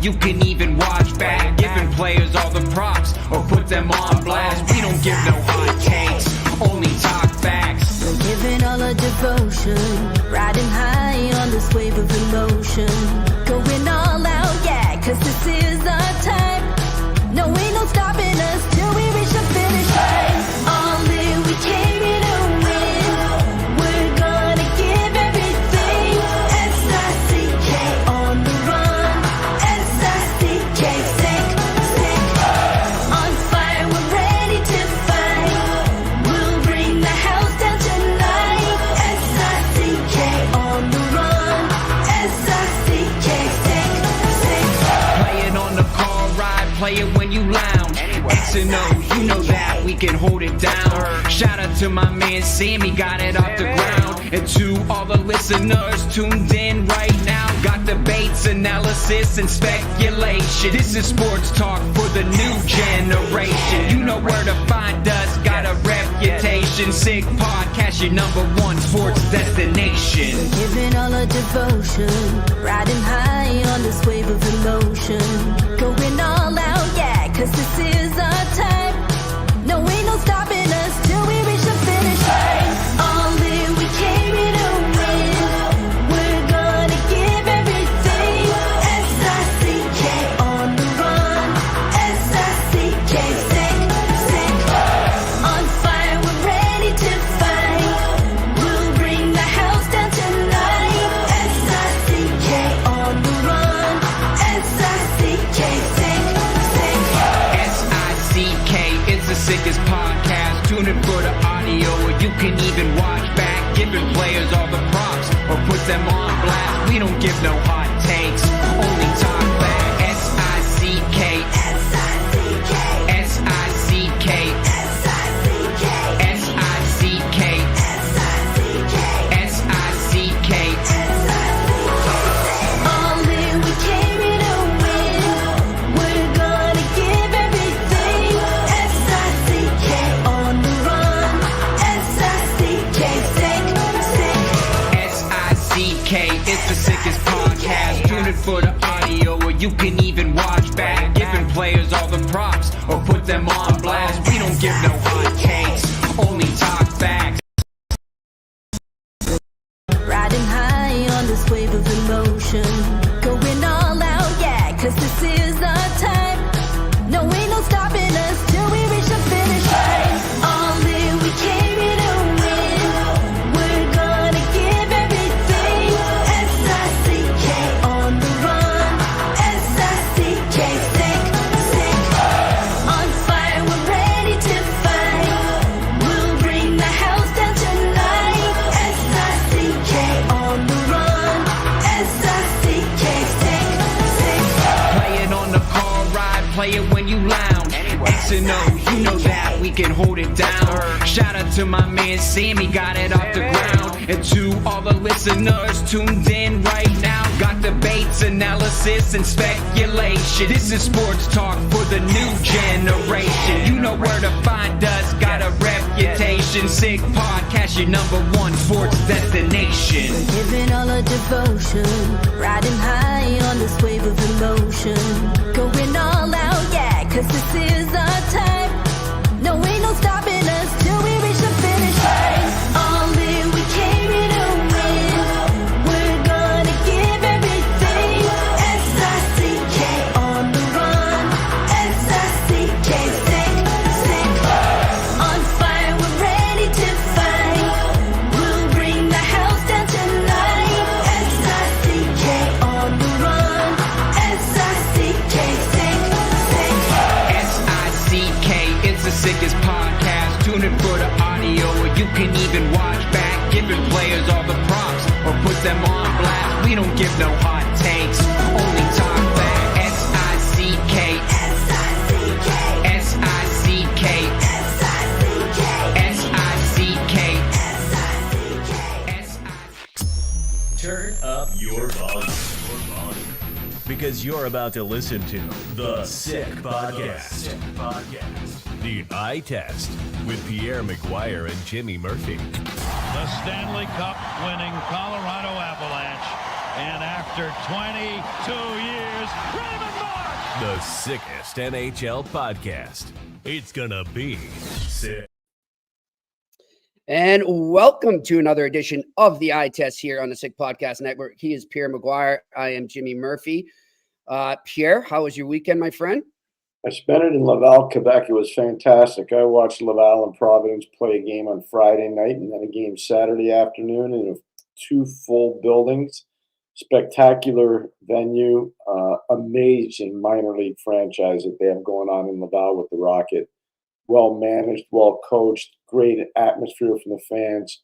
you can even watch back. Giving players all the props or put them on blast. We don't give no hot takes, only talk facts. We're giving all our devotion, riding high on this wave of emotion. Going all out, yeah, 'cause this is our time. No, ain't no stopping us till we reach the finish line. All in, we came here to win. We're gonna give everything. S-I-C-K on the run. S-I-C-K, sick, sick. On fire, we're ready to fight. We'll bring the house down tonight. S-I-C-K on the run. S-I-C-K, sick, sick. Play it on the car ride, play it when you lounge. X and O, you know that we can hold it down. Shout out to my man Sammy, got it off the ground. And to all the listeners tuned in right now, got debates, analysis, and speculation. This is sports talk for the new generation. You know where to find us, got a reputation. Sick podcast, your #1 sports destination. Giving all our devotion, riding high on this wave of emotion. Going all out, yeah, 'cause this is our time. No, ain't no stopping us till we reach the finish line. All in, we came here to win. We're gonna give everything. S-I-C-K on the run. S-I-C-K, sick, sick. On fire, we're ready to fight. We'll bring the house down tonight. S-I-C-K on the run. S-I-C-K, sick, sick. S-I-C-K is the sickest podcast. Tune in for the audio, or you can even watch back. Giving players all the props or put them on blast. We don't give no hot takes, only talk back. S-I-C-K, S-I-C-K, S-I-C-K, S-I-C-K, S-I-C-K, S-I-C-K, S-I-C-K. all in, we came here to win. We're gonna give everything. S-I-C-K on the run. S-I-C-K, sick, sick. S-I-C-K is the sickest podcast. Tune in for the audio, or you can even watch back. Giving players all the props or put them on blast. We don't give no hot takes, only talk facts. Riding high on this wave of emotion. Going all out, yeah, 'cause this is our time. No, ain't no stopping us till we reach the finish line. All in, we came here to win. We're gonna give everything. S-I-C-K on the run. S-I-C-K, sick, sick. On fire, we're ready to fight. We'll bring the house down tonight. S-I-C-K on the run. S-I-C-K, sick, sick. Play it on the car ride, play it when you lounge. X and O, you know that we can hold it down. Shout out to my man Sammy, got it off the ground. And to all the listeners tuned in right now, got debates, analysis, and speculation. This is sports talk for the new generation. You know where to find us, got a reputation. Sick podcast, your #1 sports destination. Giving all our devotion, riding high on this wave of emotion. Going all out, yeah, 'cause this is our time. No, ain't no stopping us till we reach the finish line. All in, we came here to win. We're gonna give everything. S-I-C-K on the run. S-I-C-K, sick, sick. On fire, we're ready to fight. We'll bring the house down tonight. S-I-C-K on the run. S-I-C-K, sick, sick. S-I-C-K is the sickest podcast. Tune in for the audio, or you can even watch back. Giving players all the props or put them on blast. We don't give no hot takes, only talk back. S-I-C-K, S-I-C-K, S-I-C-K, S-I-C-K, S-I-C-K, S-I-C-K. Turn up your volume. Because you're about to listen to The Sick Podcast. The Eye Test with Pierre, McGuire, and Jimmy Murphy. The Stanley Cup winning Colorado Avalanche. And after 22 years, Raymond The sickest NHL podcast. It's gonna be sick. And welcome to another edition of the Eye Test here on the Sick Podcast Network. He is Pierre McGuire. I am Jimmy Murphy. Pierre, how was your weekend, my friend? I spent it in Laval, Quebec. It was fantastic. I watched Laval and Providence play a game on Friday night and then a game Saturday afternoon in two full buildings. Spectacular venue, amazing minor league franchise that they have going on in Laval with the Rocket. Well managed, well coached, great atmosphere from the fans.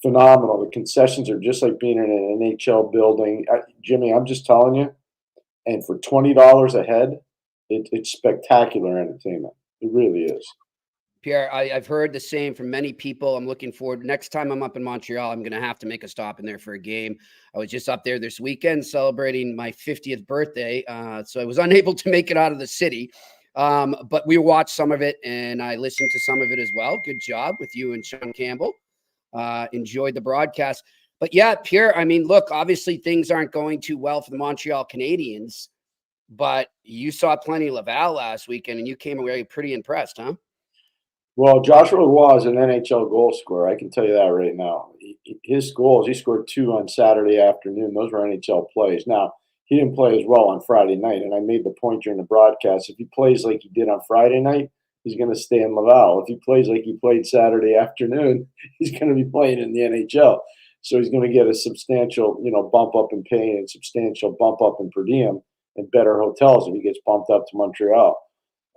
Phenomenal. The concessions are just like being in an NHL building. Jimmy, I'm just telling you, and for $20 a head, it's spectacular entertainment. It really is. Pierre, I've heard the same from many people. I'm looking forward. Next time I'm up in Montreal, I'm going to have to make a stop in there for a game. I was just up there this weekend celebrating my 50th birthday, so I was unable to make it out of the city. But we watched some of it, and I listened to some of it as well. Good job with you and Sean Campbell. Enjoyed the broadcast. But yeah, Pierre, I mean, look, obviously things aren't going too well for the Montreal Canadiens, but you saw plenty of Laval last weekend, and you came away pretty impressed, huh? Well, Joshua Roy is an NHL goal scorer. I can tell you that right now. His goals, he scored 2 on Saturday afternoon. Those were NHL plays. Now, he didn't play as well on Friday night, and I made the point during the broadcast. If he plays like he did on Friday night, he's going to stay in Laval. If he plays like he played Saturday afternoon, he's going to be playing in the NHL. So he's going to get a substantial, bump up in pay and substantial bump up in per diem and better hotels if he gets bumped up to Montreal.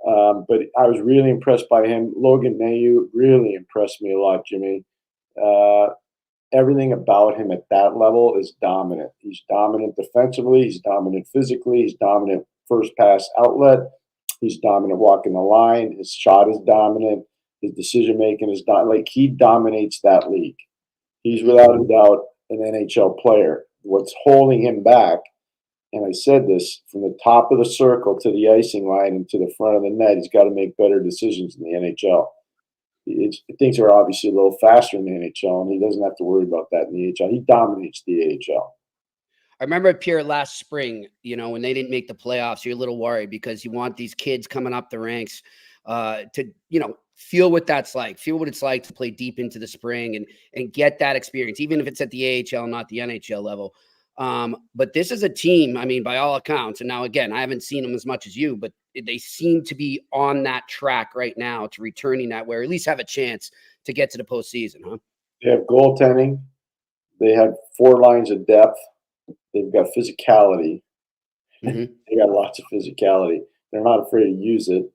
But I was really impressed by him. Logan Mailloux really impressed me a lot, Jimmy. Everything about him at that level is dominant. He's dominant defensively. He's dominant physically. He's dominant first pass outlet. He's dominant walking the line. His shot is dominant. His decision-making is dominant. He dominates that league. He's without a doubt an NHL player. What's holding him back, and I said this, from the top of the circle to the icing line and to the front of the net, he's got to make better decisions in the NHL. Things are obviously a little faster in the NHL, and he doesn't have to worry about that in the AHL. He dominates the AHL. I remember, Pierre, last spring, when they didn't make the playoffs, you're a little worried because you want these kids coming up the ranks to, feel what that's like, feel what it's like to play deep into the spring and get that experience, even if it's at the AHL, not the NHL level. But this is a team, I mean, by all accounts, and now again, I haven't seen them as much as you, but they seem to be on that track right now to returning that way, or at least have a chance to get to the postseason, huh? They have goaltending. They have 4 lines of depth. They've got physicality. Mm-hmm. They got lots of physicality. They're not afraid to use it.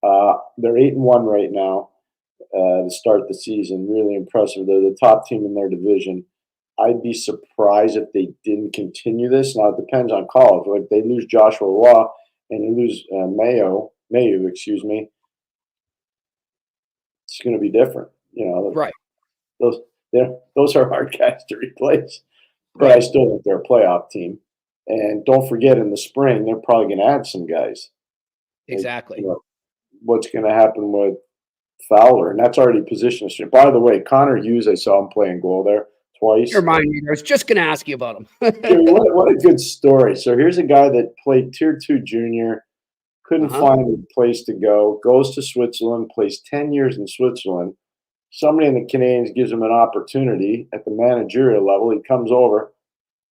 They're 8-1 right now to start the season. Really impressive. They're the top team in their division. I'd be surprised if they didn't continue this. Now, it depends on college. Like, they lose Joshua Roy and they lose Mailloux, it's going to be different. Right. Those are hard guys to replace. But I still think they're a playoff team. And don't forget, in the spring, they're probably going to add some guys. Exactly. What's going to happen with Fowler? And that's already positioned. By the way, Connor Hughes, I saw him playing goal there twice. Remind me, I was just going to ask you about him. what a good story. So here's a guy that played Tier 2 junior, couldn't find a place to go, goes to Switzerland, plays 10 years in Switzerland. Somebody in the Canadiens gives him an opportunity at the managerial level. He comes over,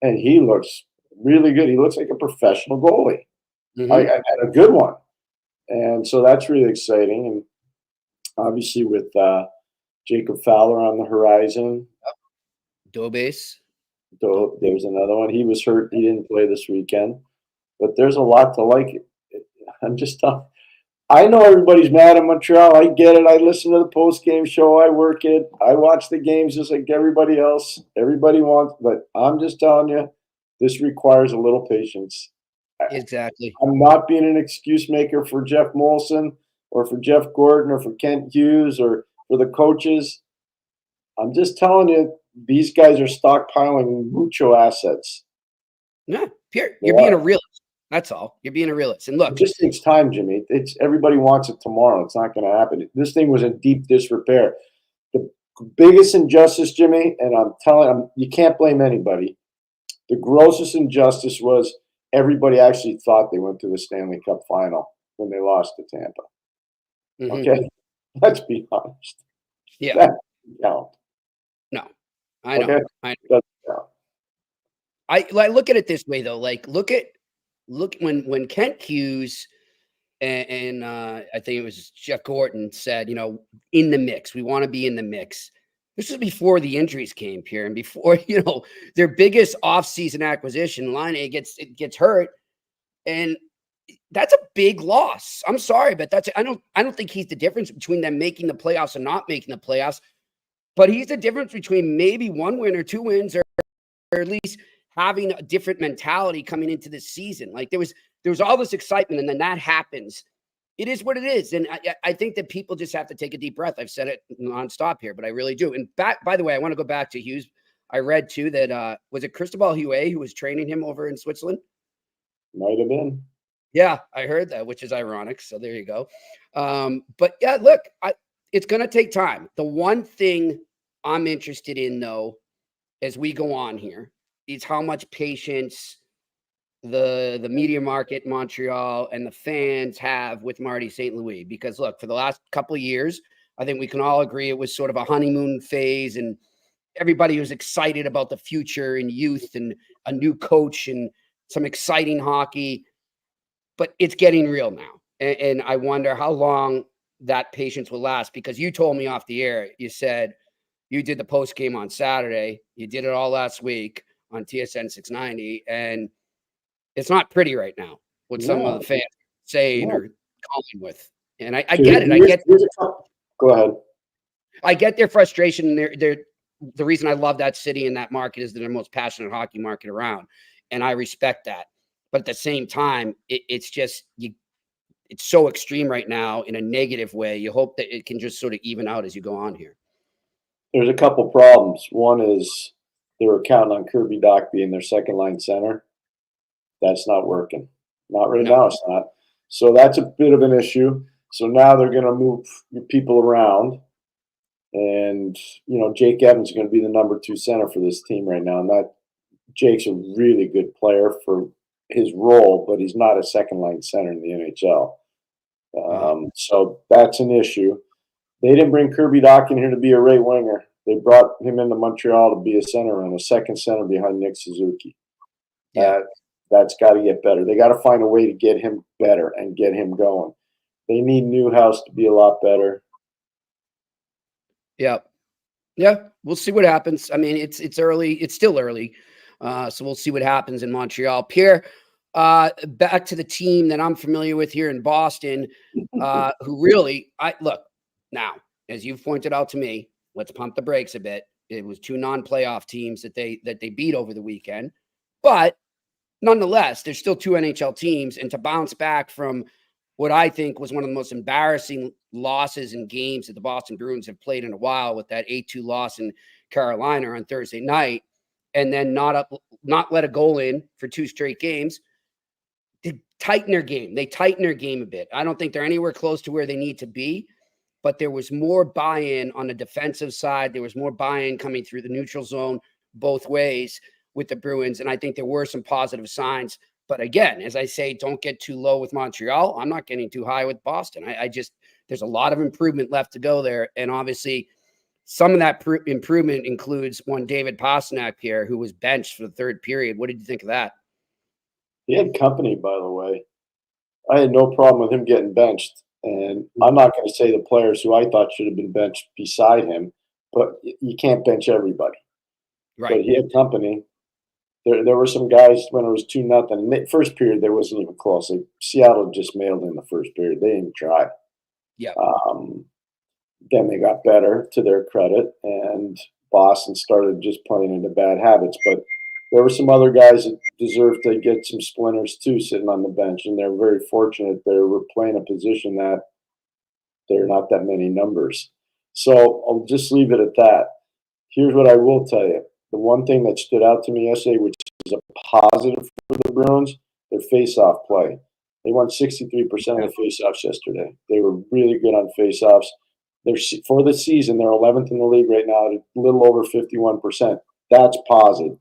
and he looks really good. He looks like a professional goalie, and a good one. And so that's really exciting. And obviously with Jacob Fowler on the horizon. Dobes. There's another one. He was hurt. He didn't play this weekend. But there's a lot to like. I'm just telling. I know everybody's mad at Montreal. I get it. I listen to the post-game show. I work it. I watch the games just like everybody else. Everybody wants. But I'm just telling you, this requires a little patience. Exactly. I'm not being an excuse maker for Jeff Molson or for Jeff Gordon or for Kent Hughes or for the coaches. I'm just telling you, these guys are stockpiling mucho assets. Yeah, Pierre, you're being a realist. That's all. You're being a realist. And look, it just takes time, Jimmy. It's everybody wants it tomorrow. It's not going to happen. This thing was in deep disrepair. The biggest injustice, Jimmy, and I'm telling you, you can't blame anybody. The grossest injustice was everybody actually thought they went to the Stanley Cup final when they lost to Tampa. Mhm. Okay, let's be honest. Yeah. That doesn't count. No, I know. Okay, I doesn't count. I look at it this way though. Like look when Kent Hughes and I think it was Jeff Gorton said, in the mix. We want to be in the mix. This was before the injuries came, Pierre, and before their biggest offseason acquisition. Line gets hurt, and that's a big loss. I'm sorry, but I don't think he's the difference between them making the playoffs and not making the playoffs. But he's the difference between maybe 1 win or 2 wins, or at least having a different mentality coming into this season. Like there was all this excitement, and then that happens. It is what it is. And I think that people just have to take a deep breath. I've said it nonstop here, but I really do. And by the way, I want to go back to Hughes. I read too that was it Cristobal Huet who was training him over in Switzerland? Might have been. Yeah, I heard that, which is ironic. So there you go. But yeah, look, it's going to take time. The one thing I'm interested in, though, as we go on here, is how much patience the media market in Montreal and the fans have with Marty St. Louis. Because look, for the last couple of years, I think we can all agree it was sort of a honeymoon phase, and everybody was excited about the future and youth and a new coach and some exciting hockey. But it's getting real now. And I wonder how long that patience will last, because you told me off the air, you said you did the post game on Saturday. You did it all last week on TSN 690. And it's not pretty right now what some of the fans saying or calling with. And I get it. Go ahead. I get their frustration. They're the reason I love that city and that market is they're the most passionate hockey market around. And I respect that. But at the same time, it's just it's so extreme right now in a negative way. You hope that it can just sort of even out as you go on here. There's a couple problems. One is they were counting on Kirby Dach being their second line center. That's not working. Not right now, it's not. So that's a bit of an issue. So now they're going to move people around. And, Jake Evans is going to be the number 2 center for this team right now. And Jake's a really good player for his role, but he's not a second line center in the NHL. So that's an issue. They didn't bring Kirby Dach in here to be a right winger. They brought him into Montreal to be a center and a second center behind Nick Suzuki. That's got to get better. They got to find a way to get him better and get him going. They need Newhouse to be a lot better. Yeah. We'll see what happens. I mean, it's early. It's still early. So we'll see what happens in Montreal. Pierre, back to the team that I'm familiar with here in Boston, who really, look, now, as you've pointed out to me, let's pump the brakes a bit. It was 2 non-playoff teams that they beat over the weekend. But nonetheless, there's still 2 NHL teams. And to bounce back from what I think was one of the most embarrassing losses in games that the Boston Bruins have played in a while, with that 8-2 loss in Carolina on Thursday night, and then not let a goal in for 2 straight games, they tighten their game. They tighten their game a bit. I don't think they're anywhere close to where they need to be, but there was more buy-in on the defensive side. There was more buy-in coming through the neutral zone both ways with the Bruins, and I think there were some positive signs. But again, as I say, don't get too low with Montreal. I'm not getting too high with Boston. There's a lot of improvement left to go there, and obviously some of that improvement includes one David Pastrnak, Pierre, who was benched for the 3rd period. What did you think of that? He had company, by the way. I had no problem with him getting benched. And I'm not going to say the players who I thought should have been benched beside him, but you can't bench everybody. Right. But he had company. There were some guys when it was 2-0. First period, there wasn't even close. Seattle just mailed in the first period. They didn't even try. Yeah. Then they got better, to their credit, and Boston started just playing into bad habits. But there were some other guys that deserved to get some splinters too, sitting on the bench, and they're very fortunate they were playing a position that there are not that many numbers. So I'll just leave it at that. Here's what I will tell you. The one thing that stood out to me yesterday, which is a positive for the Bruins, their face-off play. They won 63% of the face-offs yesterday. They were really good on face-offs. For the season, they're 11th in the league right now, at a little over 51%. That's positive.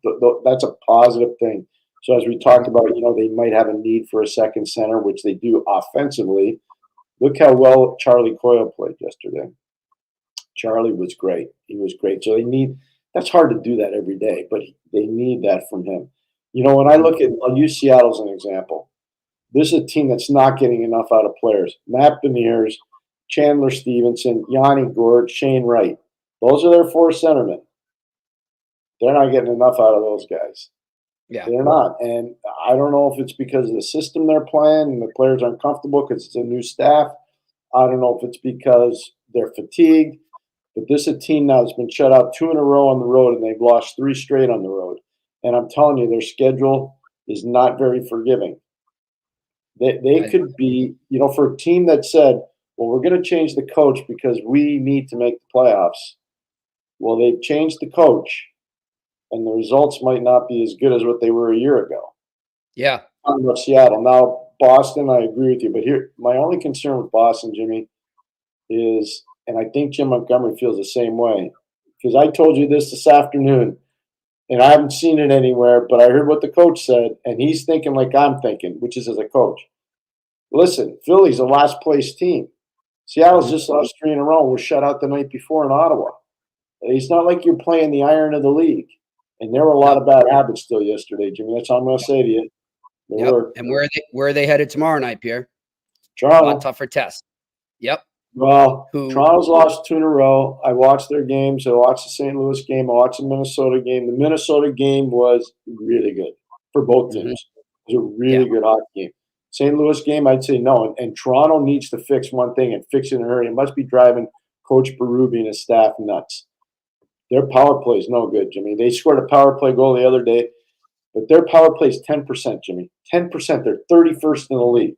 That's a positive thing. So as we talked about, they might have a need for a second center, which they do offensively. Look how well Charlie Coyle played yesterday. Charlie was great. He was great. So that's hard to do that every day, but they need that from him. When I'll use Seattle as an example. This is a team that's not getting enough out of players. Matt Beniers, Chandler Stevenson, Yanni Gord, Shane Wright. Those are their 4 centermen. They're not getting enough out of those guys. Yeah. They're not. And I don't know if it's because of the system they're playing and the players aren't comfortable because it's a new staff. I don't know if it's because they're fatigued. But this is a team now that's been shut out 2 in a row on the road, and they've lost 3 straight on the road. And I'm telling you, their schedule is not very forgiving. They could be, for a team that said, well, we're going to change the coach because we need to make the playoffs. Well, they've changed the coach, and the results might not be as good as what they were a year ago. Yeah. I'm talking about Seattle. Now, Boston, I agree with you. But here, my only concern with Boston, Jimmy, is, and I think Jim Montgomery feels the same way, because I told you this afternoon, and I haven't seen it anywhere, but I heard what the coach said, and he's thinking like I'm thinking, which is as a coach. Listen, Philly's a last-place team. Seattle's just lost 3 in a row. We're shut out the night before in Ottawa. It's not like you're playing the iron of the league. And there were a lot of bad habits still yesterday, Jimmy. That's all I'm going to say to you. Yep. And where are they headed tomorrow night, Pierre? Toronto. A lot tougher test. Yep. Well, Toronto's lost 2 in a row. I watched their games. I watched the St. Louis game. I watched the Minnesota game. The Minnesota game was really good for both teams. It was a really good hockey game. St. Louis game, I'd say no. And Toronto needs to fix one thing and fix it in a hurry. It must be driving Coach Berube and his staff nuts. Their power play is no good, Jimmy. They scored a power play goal the other day, but their power play is 10%, Jimmy. 10%. They're 31st in the league.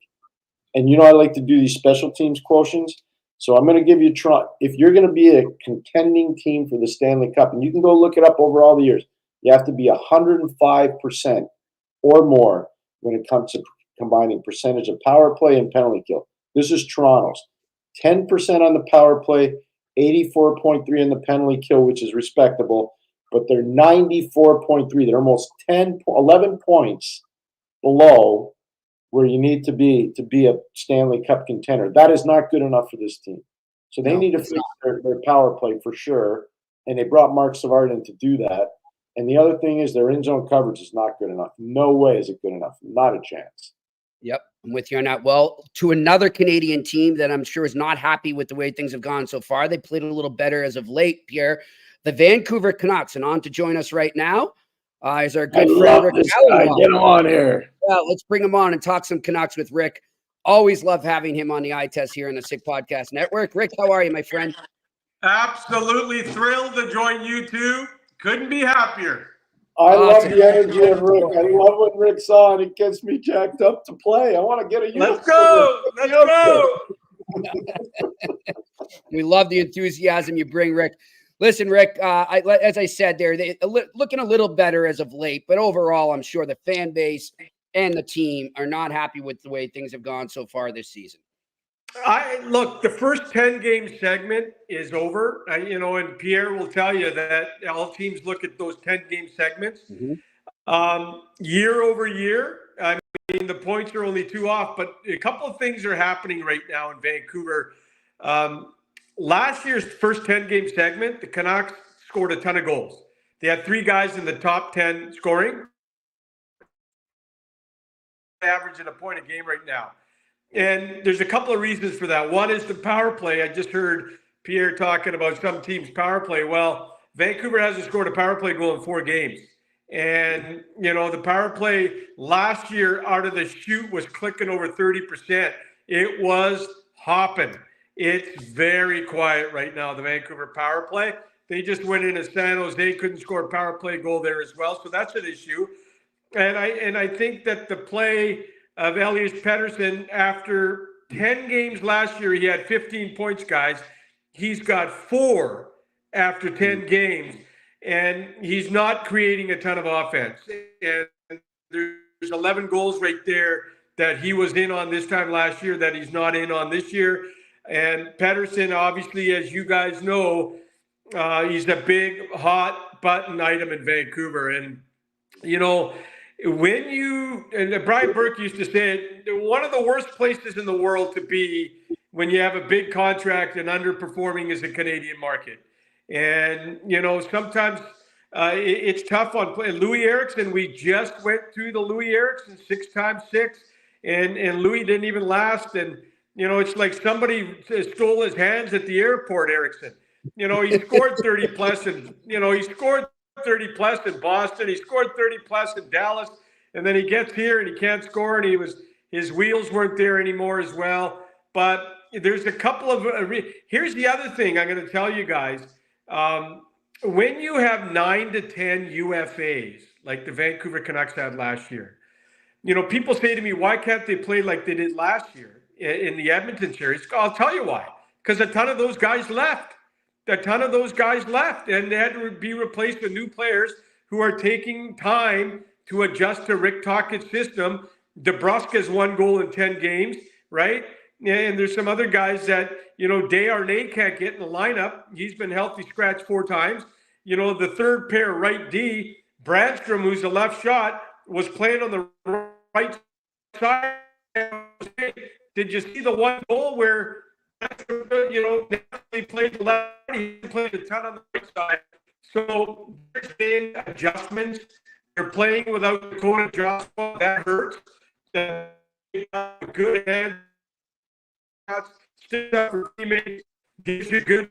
And I like to do these special teams quotients. So I'm going to give you if you're going to be a contending team for the Stanley Cup, and you can go look it up over all the years, you have to be 105% or more when it comes to combining percentage of power play and penalty kill. This is Toronto's. 10% on the power play, 84.3 in the penalty kill, which is respectable, but they're 94.3. They're almost 11 points below where you need to be a Stanley Cup contender. That is not good enough for this team. So they need to fix their power play for sure, and they brought Mark Savard in to do that. And the other thing is their in-zone coverage is not good enough. No way is it good enough. Not a chance. Yep, I'm with you on that. Well, to another Canadian team that I'm sure is not happy with the way things have gone so far. They played a little better as of late, Pierre. The Vancouver Canucks, and on to join us right now is our good friend Rick Dhaliwal. Get him on here. Yeah, let's bring him on and talk some Canucks with Rick. Always love having him on the Eye Test here in the Sick Podcast Network. Rick, how are you, my friend? Absolutely thrilled to join you two. Couldn't be happier. I love the energy of Rick. I love when Rick's on. It gets me jacked up to play. I want to get a uniform. Let's go. Let's go. We love the enthusiasm you bring, Rick. Listen, Rick, as I said there, they're looking a little better as of late, but overall, I'm sure the fan base and the team are not happy with the way things have gone so far this season. Look, the first 10-game segment is over, and Pierre will tell you that all teams look at those 10-game segments. Year over year, I mean, the points are only 2 off, but a couple of things are happening right now in Vancouver. Last year's first 10-game segment, the Canucks scored a ton of goals. They had 3 guys in the top 10 scoring, averaging a point a game right now. And there's a couple of reasons for that. One is the power play. I just heard Pierre talking about some teams' power play. Well, Vancouver hasn't scored a power play goal in 4 games. And, the power play last year out of the chute was clicking over 30%. It was hopping. It's very quiet right now, the Vancouver power play. They just went into San Jose, couldn't score a power play goal there as well. So that's an issue. And I think that the play of Elias Pettersson, after 10 games last year, he had 15 points, guys. He's got 4 after 10 games, and he's not creating a ton of offense. And there's 11 goals right there that he was in on this time last year that he's not in on this year. And Pettersson, obviously, as you guys know, he's a big hot button item in Vancouver. And, when you, and Brian Burke used to say it, one of the worst places in the world to be when you have a big contract and underperforming is the Canadian market. And, sometimes it's tough on play. Louis Eriksson, we just went through the Louis Eriksson 6x6, and Louis didn't even last. And, it's like somebody stole his hands at the airport, Eriksson. He scored 30 plus and, he scored 30 plus in Boston. He scored 30 plus in Dallas. And then he gets here and he can't score. And his wheels weren't there anymore as well. But there's a couple of, here's the other thing I'm going to tell you guys. When you have 9 to 10 UFAs, like the Vancouver Canucks had last year, people say to me, why can't they play like they did last year in the Edmonton series? I'll tell you why. Because a ton of those guys left. And they had to be replaced with new players who are taking time to adjust to Rick Tocchet's system. DeBrusk's 1 goal in 10 games, right? And there's some other guys that, Desharnais can't get in the lineup. He's been healthy scratch 4 times. The third pair right D, Bradstrom, who's a left shot, was playing on the right side. Did you see the 1 goal where, he played the left, he played a ton on the right side. So there's been adjustments. You're playing without Dakota Joshua. That hurts. Good hand. Stick up for teammates. Gives you good.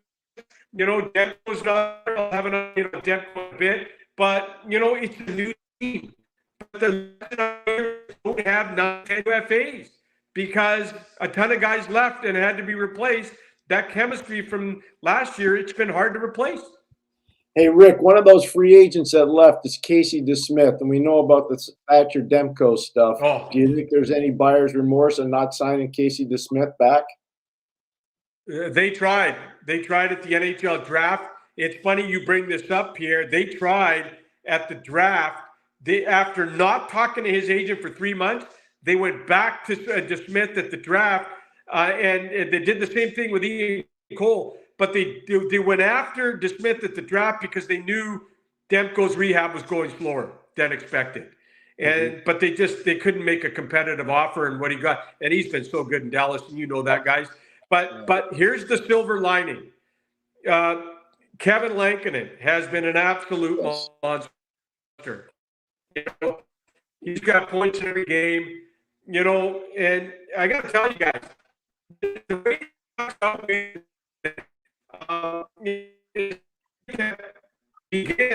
Demko's not having Demko a bit, but it's a new team. But the don't have 9 UFAs because a ton of guys left and had to be replaced. That chemistry from last year, it's been hard to replace. Hey, Rick, one of those free agents that left is Casey DeSmith, and we know about the Thatcher Demko stuff. Oh. Do you think there's any buyer's remorse in not signing Casey DeSmith back? They tried. They tried at the NHL draft. It's funny you bring this up, Pierre. They tried at the draft. After not talking to his agent for 3 months, they went back to DeSmith at the draft, and they did the same thing with Ian Cole. But they went after DeSmith at the draft because they knew Demko's rehab was going slower than expected. And but they couldn't make a competitive offer and what he got. And he's been so good in Dallas, and you know that, guys. But here's the silver lining. Kevin Lankinen has been an absolute monster. He's got points in every game, and I got to tell you guys, the way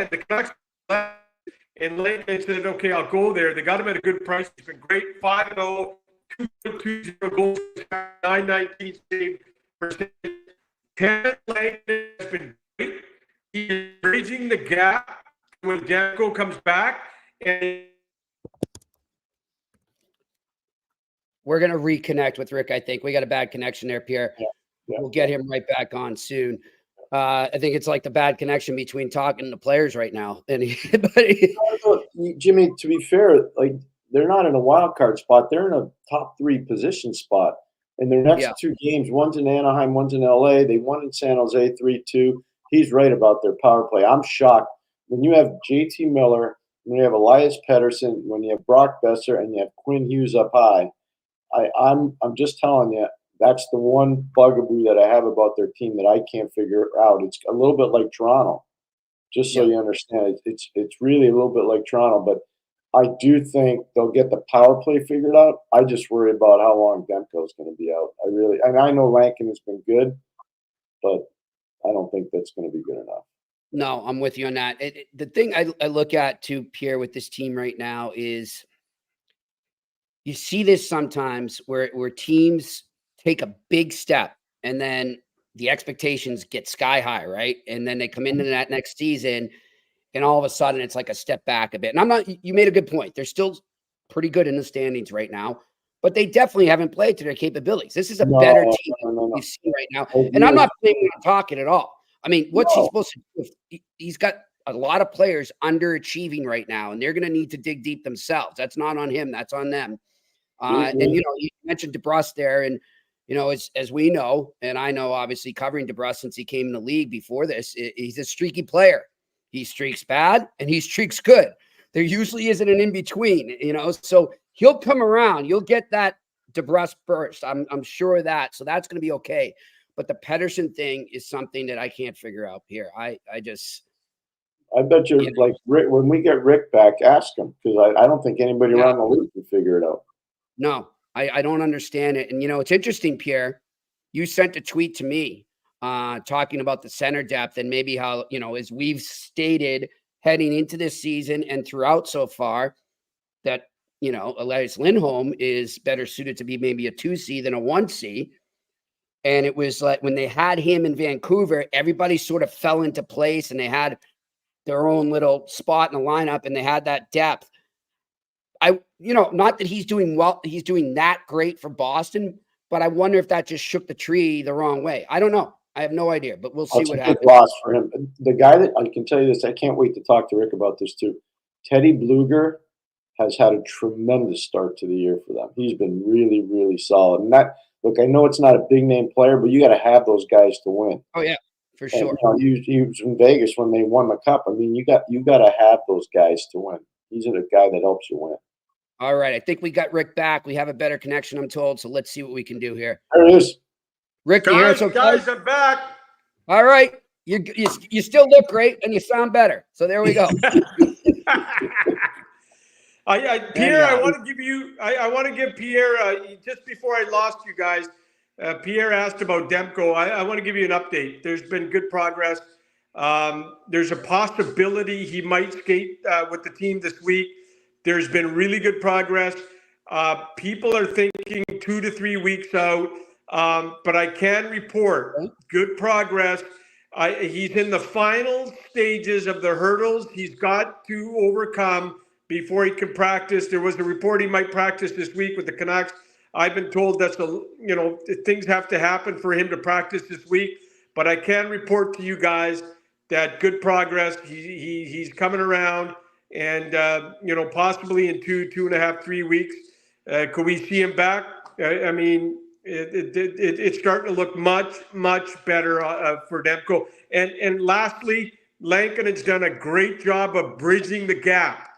the Canucks left, and Lankinen said, okay, I'll go there. They got him at a good price. He's been great, 5-0, 2.20 goals, 919 save percentage. Kevin Lankinen has been great. He's bridging the gap when Demko comes back. And we're going to reconnect with Rick, I think. We got a bad connection there, Pierre. Yeah. We'll get him right back on soon. I think it's like the bad connection between talking to players right now. And Jimmy, to be fair, like they're not in a wild card spot. They're in a top 3 position spot. And their next 2 games, one's in Anaheim, one's in LA. They won in San Jose 3-2. He's right about their power play. I'm shocked. When you have JT Miller, when you have Elias Pettersson, when you have Brock Besser, and you have Quinn Hughes up high, I'm just telling you, that's the one bugaboo that I have about their team that I can't figure out. It's a little bit like Toronto, just so you understand. It's really a little bit like Toronto, but I do think they'll get the power play figured out. I just worry about how long Demko is going to be out. I know Lankin has been good, but I don't think that's going to be good enough. No, I'm with you on that. The thing I look at too, Pierre, with this team right now is you see this sometimes where teams take a big step and then the expectations get sky high, right? And then they come into that next season and all of a sudden it's like a step back a bit. And you made a good point. They're still pretty good in the standings right now, but they definitely haven't played to their capabilities. This is a better team than we've seen right now. And I'm not blaming on Tocchet at all. I mean, what's he supposed to do? He's got a lot of players underachieving right now, and they're going to need to dig deep themselves. That's not on him. That's on them. And, you mentioned DeBrusk there, and, as we know, and I know obviously covering DeBrusk since he came in the league before this, he's a streaky player. He streaks bad and he streaks good, there usually isn't an in between, you know. So he'll come around. You'll get that DeBrusque burst. I'm sure of that. So that's going to be okay. But the Pettersson thing is something that I can't figure out here. I bet you, like Rick, when we get Rick back, ask him, because I don't think anybody around the league can figure it out. No, I don't understand it. And, you know, it's interesting, Pierre. You sent a tweet to me talking about the center depth and maybe how, you know, as we've stated heading into this season and throughout so far, that, you know, Elias Lindholm is better suited to be maybe a 2C than a 1C. And it was like when they had him in Vancouver, everybody sort of fell into place and they had their own little spot in the lineup and they had that depth. You know, not that he's doing well, he's doing that great for Boston, but I wonder if that just shook the tree the wrong way. I don't know. I have no idea, but we'll see what happens. Loss for him. The guy that I can tell you this, I can't wait to talk to Rick about this too. Teddy Bluger has had a tremendous start to the year for them. He's been really, really solid. And that, look, I know it's not a big name player, but you got to have those guys to win. Oh yeah, for sure. And, you know, he was in Vegas when they won the cup. I mean, you got to have those guys to win. He's a guy that helps you win. All right, I think we got Rick back. We have a better connection, I'm told. So let's see what we can do here. There it is. Rick, Guys, I'm back. All right, you still look great and you sound better. So there we go. Pierre, I want to give Pierre, just before I lost you guys, Pierre asked about Demko. I want to give you an update. There's been good progress. There's a possibility he might skate with the team this week. There's been really good progress. People are thinking 2 to 3 weeks out, but I can report good progress. He's in the final stages of the hurdles he's got to overcome before he can practice. There was a report he might practice this week with the Canucks. I've been told things have to happen for him to practice this week. But I can report to you guys that good progress. He's coming around. And, possibly in 2.5, 3 weeks, could we see him back? I mean, it's starting to look much, much better for Demko. And lastly, Lankinen's done a great job of bridging the gap.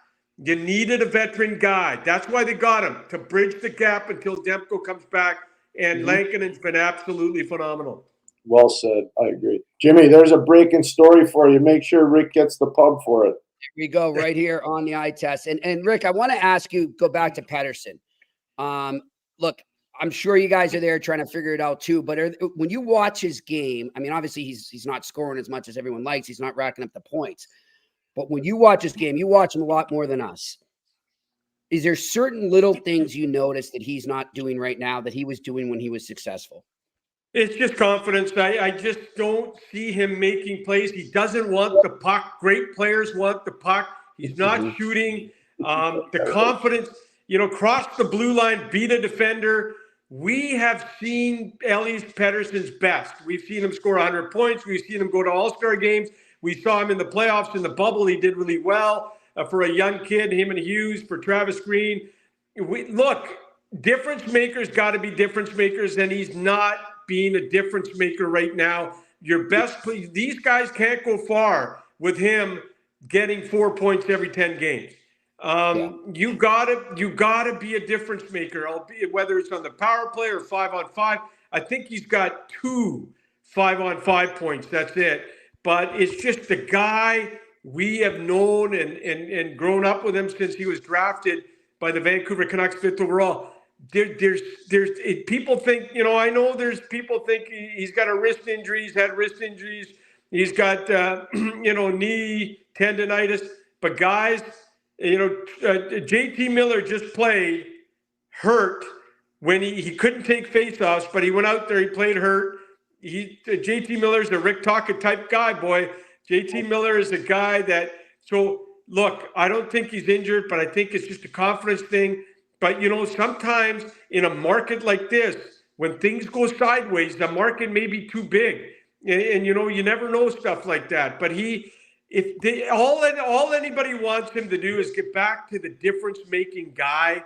You needed a veteran guy. That's why they got him, to bridge the gap until Demko comes back. And Lankinen's been absolutely phenomenal. Well said. I agree. Jimmy, there's a breaking story for you. Make sure Rick gets the pub for it. Here we go, right here on the eye test. And Rick, I want to ask you, go back to Pettersson. Look, I'm sure you guys are there trying to figure it out too, but when you watch his game, I mean, obviously he's not scoring as much as everyone likes. He's not racking up the points. But when you watch his game, you watch him a lot more than us. Is there certain little things you notice that he's not doing right now that he was doing when he was successful? It's just confidence. I just don't see him making plays. He doesn't want the puck. Great players want the puck. He's not shooting. The confidence, cross the blue line, beat a defender. We have seen Elias Pettersson's best. We've seen him score 100 points. We've seen him go to all-star games. We saw him in the playoffs, in the bubble. He did really well for a young kid, him and Hughes, for Travis Green. Difference makers got to be difference makers, and he's not being a difference maker right now. These guys can't go far with him getting 4 points every 10 games. You gotta be a difference maker, albeit whether it's on the power play or 5-on-5. I think he's got 2 5-on-5 points. That's it. But it's just the guy we have known and grown up with him since he was drafted by the Vancouver Canucks 5th overall. There's people think, I know there's people think he's got a wrist injury. He's had wrist injuries. He's got, knee tendonitis. But guys, JT Miller just played hurt when he couldn't take faceoffs, but he went out there, he played hurt. JT Miller's a Rick Tocchet type guy, boy. JT Miller is a guy that, look, I don't think he's injured, but I think it's just a confidence thing. But, sometimes in a market like this, when things go sideways, the market may be too big. And you never know stuff like that. But all anybody wants him to do is get back to the difference-making guy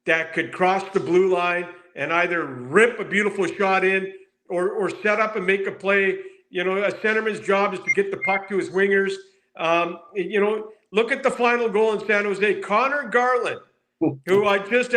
that could cross the blue line and either rip a beautiful shot in or set up and make a play. A centerman's job is to get the puck to his wingers. Look at the final goal in San Jose. Connor Garland, who I just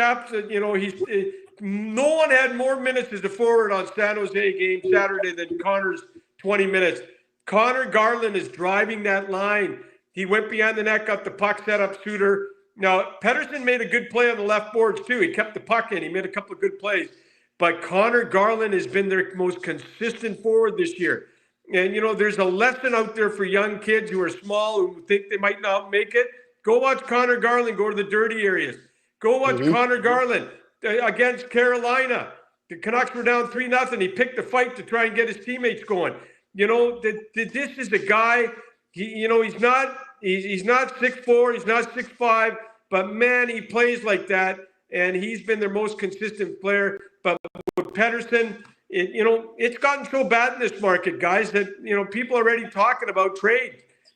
no one had more minutes as a forward on San Jose game Saturday than Connor's 20 minutes. Connor Garland is driving that line. He went behind the net, got the puck set up Suter. Now, Pettersson made a good play on the left boards too. He kept the puck in. He made a couple of good plays. But Connor Garland has been their most consistent forward this year. And, there's a lesson out there for young kids who are small, who think they might not make it. Go watch Connor Garland go to the dirty areas. Go watch Connor Garland against Carolina. The Canucks were down 3-0. He picked the fight to try and get his teammates going. This is a guy, he's not 6'4", he's not 6'5", but man, he plays like that, and he's been their most consistent player. But with Pettersson, it's gotten so bad in this market, guys, that, people are already talking about trade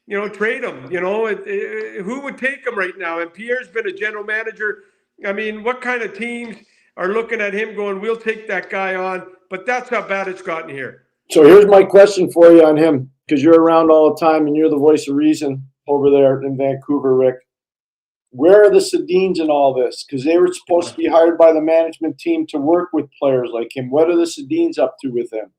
him. Who would take him right now? And Pierre's been a general manager. I mean, what kind of teams are looking at him going, we'll take that guy on? But that's how bad it's gotten here. So here's my question for you on him, because you're around all the time and you're the voice of reason over there in Vancouver, Rick. Where are the Sedins in all this? Because they were supposed to be hired by the management team to work with players like him. What are the Sedins up to with him?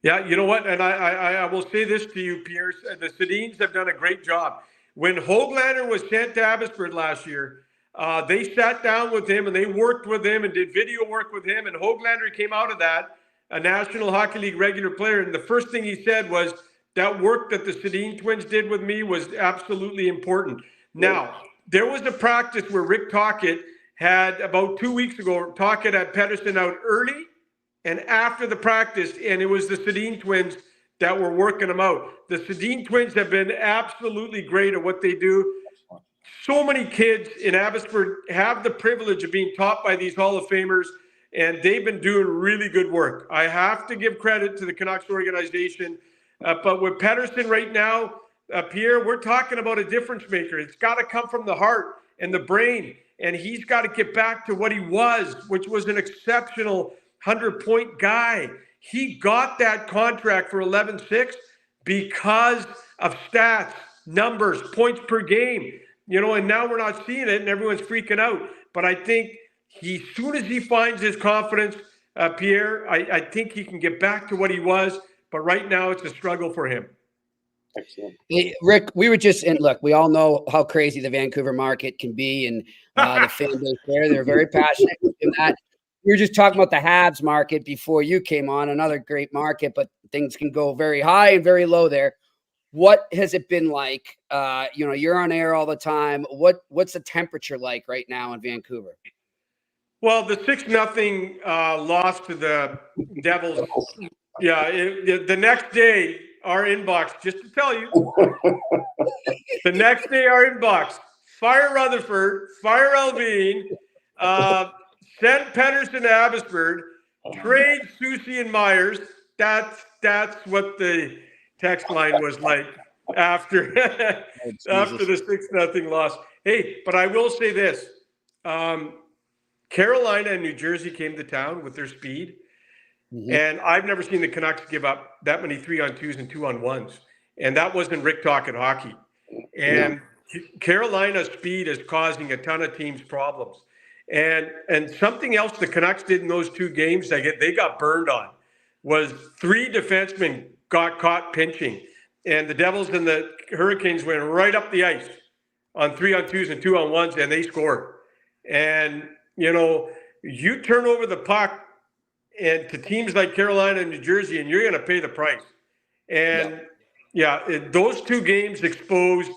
Yeah, you know what? And I will say this to you, Pierre. The Sedins have done a great job. When Höglander was sent to Abbotsford last year, they sat down with him and they worked with him and did video work with him. And Höglander came out of that a National Hockey League regular player. And the first thing he said was, that work that the Sedin twins did with me was absolutely important. Now, there was a practice where Rick Tocchet had, about 2 weeks ago, Tocchet had Pettersson out early and after the practice, and it was the Sedin twins that were working him out. The Sedin twins have been absolutely great at what they do. So many kids in Abbotsford have the privilege of being taught by these Hall of Famers, and they've been doing really good work. I have to give credit to the Canucks organization. But with Pettersson right now, Pierre, we're talking about a difference maker. It's got to come from the heart and the brain, and he's got to get back to what he was, which was an exceptional 100-point guy. He got that contract for 11-6 because of stats, numbers, points per game. And now we're not seeing it, and everyone's freaking out. But I think as soon as he finds his confidence, Pierre, I think he can get back to what he was. But right now, it's a struggle for him. Excellent. Hey, Rick, we were just in. Look, we all know how crazy the Vancouver market can be, and the fan base there. They're very passionate in that. We were just talking about the Habs market before you came on. Another great market, but things can go very high and very low there. What has it been like? You're on air all the time. What's the temperature like right now in Vancouver? Well, the 6-0 loss to the Devils. Yeah, the next day, our inbox, just to tell you, the next day, our inbox, fire Rutherford, fire Alvin, send Pettersson to Abbotsford, trade Susie and Myers. That's what the text line was like after the 6-0 loss. Hey, but I will say this. Carolina and New Jersey came to town with their speed. Mm-hmm. And I've never seen the Canucks give up that many 3-on-2s and 2-on-1s. And that wasn't Rick Tocchet hockey. And Carolina's speed is causing a ton of teams problems. And something else the Canucks did in those two games they got burned on was 3 defensemen got caught pinching. And the Devils and the Hurricanes went right up the ice on 3-on-2s and 2-on-1s, and they scored. And, you turn over the puck and to teams like Carolina and New Jersey, and you're going to pay the price. And, those 2 games exposed,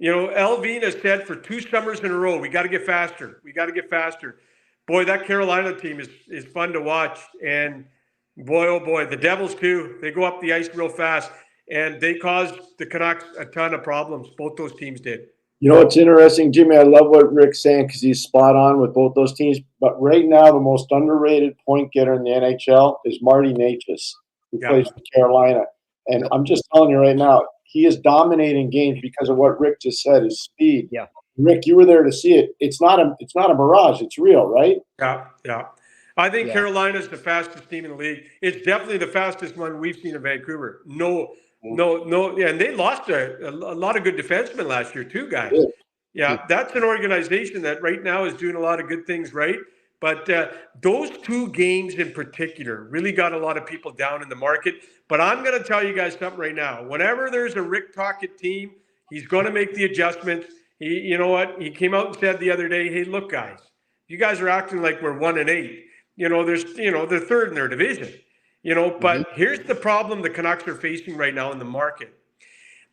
Alvin has said for 2 summers in a row, we got to get faster. We got to get faster. Boy, that Carolina team is fun to watch. And, boy, oh, boy, the Devils, too, they go up the ice real fast. And they caused the Canucks a ton of problems. Both those teams did. It's interesting, Jimmy. I love what Rick's saying because he's spot on with both those teams. But right now, the most underrated point getter in the NHL is Marty Necas, who plays for Carolina. And I'm just telling you right now, he is dominating games because of what Rick just said, his speed. Yeah. Rick, you were there to see it. It's not a mirage. It's real, right? Yeah. I think Carolina's the fastest team in the league. It's definitely the fastest one we've seen in Vancouver. No No. Yeah, and they lost a lot of good defensemen last year too, guys. Yeah, that's an organization that right now is doing a lot of good things right. But those two games in particular really got a lot of people down in the market. But I'm going to tell you guys something right now. Whenever there's a Rick Tocchet team, he's going to make the adjustments. You know what? He came out and said the other day, hey, look, guys, you guys are acting like we're 1-8. They're third in their division. But here's the problem the Canucks are facing right now in the market.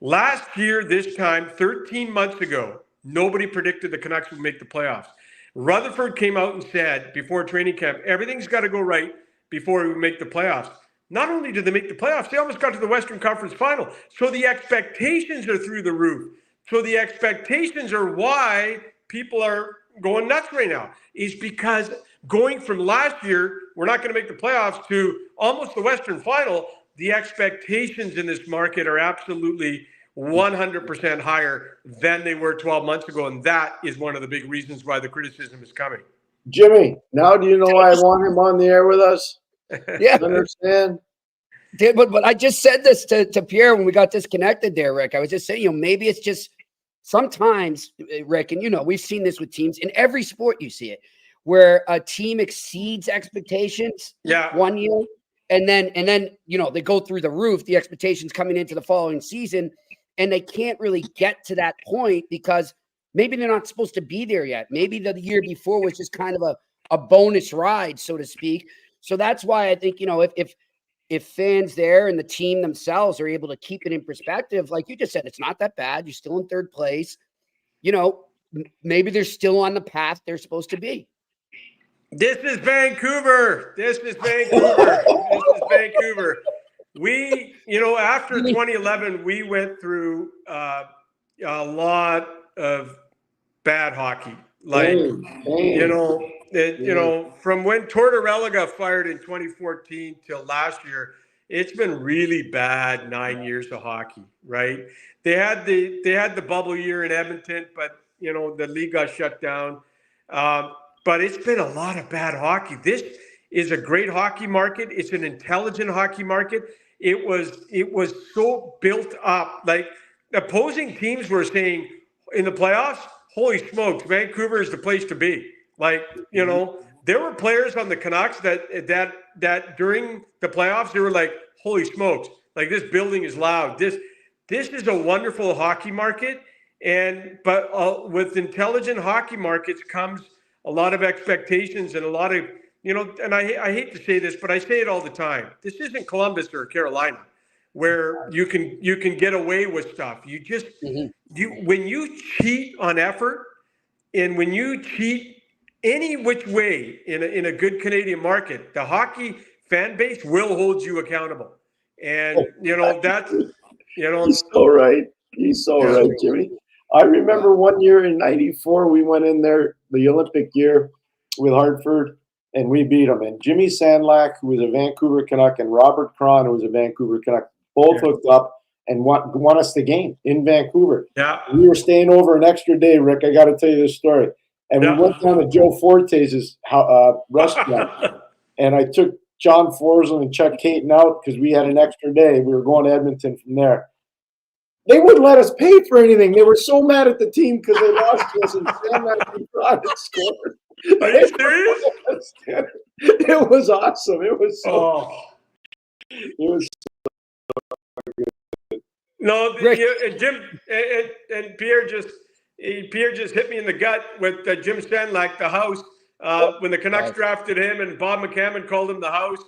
Last year, this time, 13 months ago, nobody predicted the Canucks would make the playoffs. Rutherford came out and said before training camp, everything's got to go right before we make the playoffs. Not only did they make the playoffs, they almost got to the Western Conference Final. So the expectations are through the roof. So the expectations are why people are going nuts right now, is because going from last year, we're not going to make the playoffs, to almost the Western Final, the expectations in this market are absolutely 100% higher than they were 12 months ago. And that is one of the big reasons why the criticism is coming. Jimmy, now do you know why I want him on the air with us? Yeah. Understand? But I just said this to Pierre when we got disconnected there, Rick. I was just saying, maybe it's just sometimes, Rick, and we've seen this with teams in every sport. You see it where a team exceeds expectations 1 year, and then they go through the roof, the expectations coming into the following season, and they can't really get to that point because maybe they're not supposed to be there yet. Maybe the year before was just kind of a bonus ride, so to speak. So that's why I think, if fans there and the team themselves are able to keep it in perspective, like you just said, it's not that bad. You're still in third place. Maybe they're still on the path they're supposed to be. This is Vancouver. We, after 2011, we went through a lot of bad hockey. From when Tortorella got fired in 2014 till last year, it's been really bad 9 years of hockey, right? They had the bubble year in Edmonton, but the league got shut down. But it's been a lot of bad hockey. This is a great hockey market. It's an intelligent hockey market. It was so built up. Like, opposing teams were saying in the playoffs, holy smokes, Vancouver is the place to be. Like, there were players on the Canucks that during the playoffs, they were like, holy smokes, like, this building is loud. This is a wonderful hockey market. But with intelligent hockey markets comes a lot of expectations and a lot of, and I hate to say this, but I say it all the time. This isn't Columbus or Carolina where you can get away with stuff. You just, when you cheat on effort and when you cheat any which way in a good Canadian market, the hockey fan base will hold you accountable. And, that's, He's so right. He's so right, Jimmy. I remember one year in '94, we went in there, the Olympic year with Hartford, and we beat them. And Jimmy Sandlak, who was a Vancouver Canuck, and Robert Cron, who was a Vancouver Canuck, both hooked up and won us the game in Vancouver. Yeah. We were staying over an extra day, Rick. I got to tell you this story. And we went down to Joe Forte's restaurant, and I took John Forsland and Chuck Caton out because we had an extra day. We were going to Edmonton from there. They wouldn't let us pay for anything. They were so mad at the team because they lost to us, and Sandlak scored. Are you serious? It was awesome. It was so. It was so good. No, Jim and Pierre just hit me in the gut with Jim Sandlak, the house, when the Canucks drafted him, and Bob McCammon called him the house,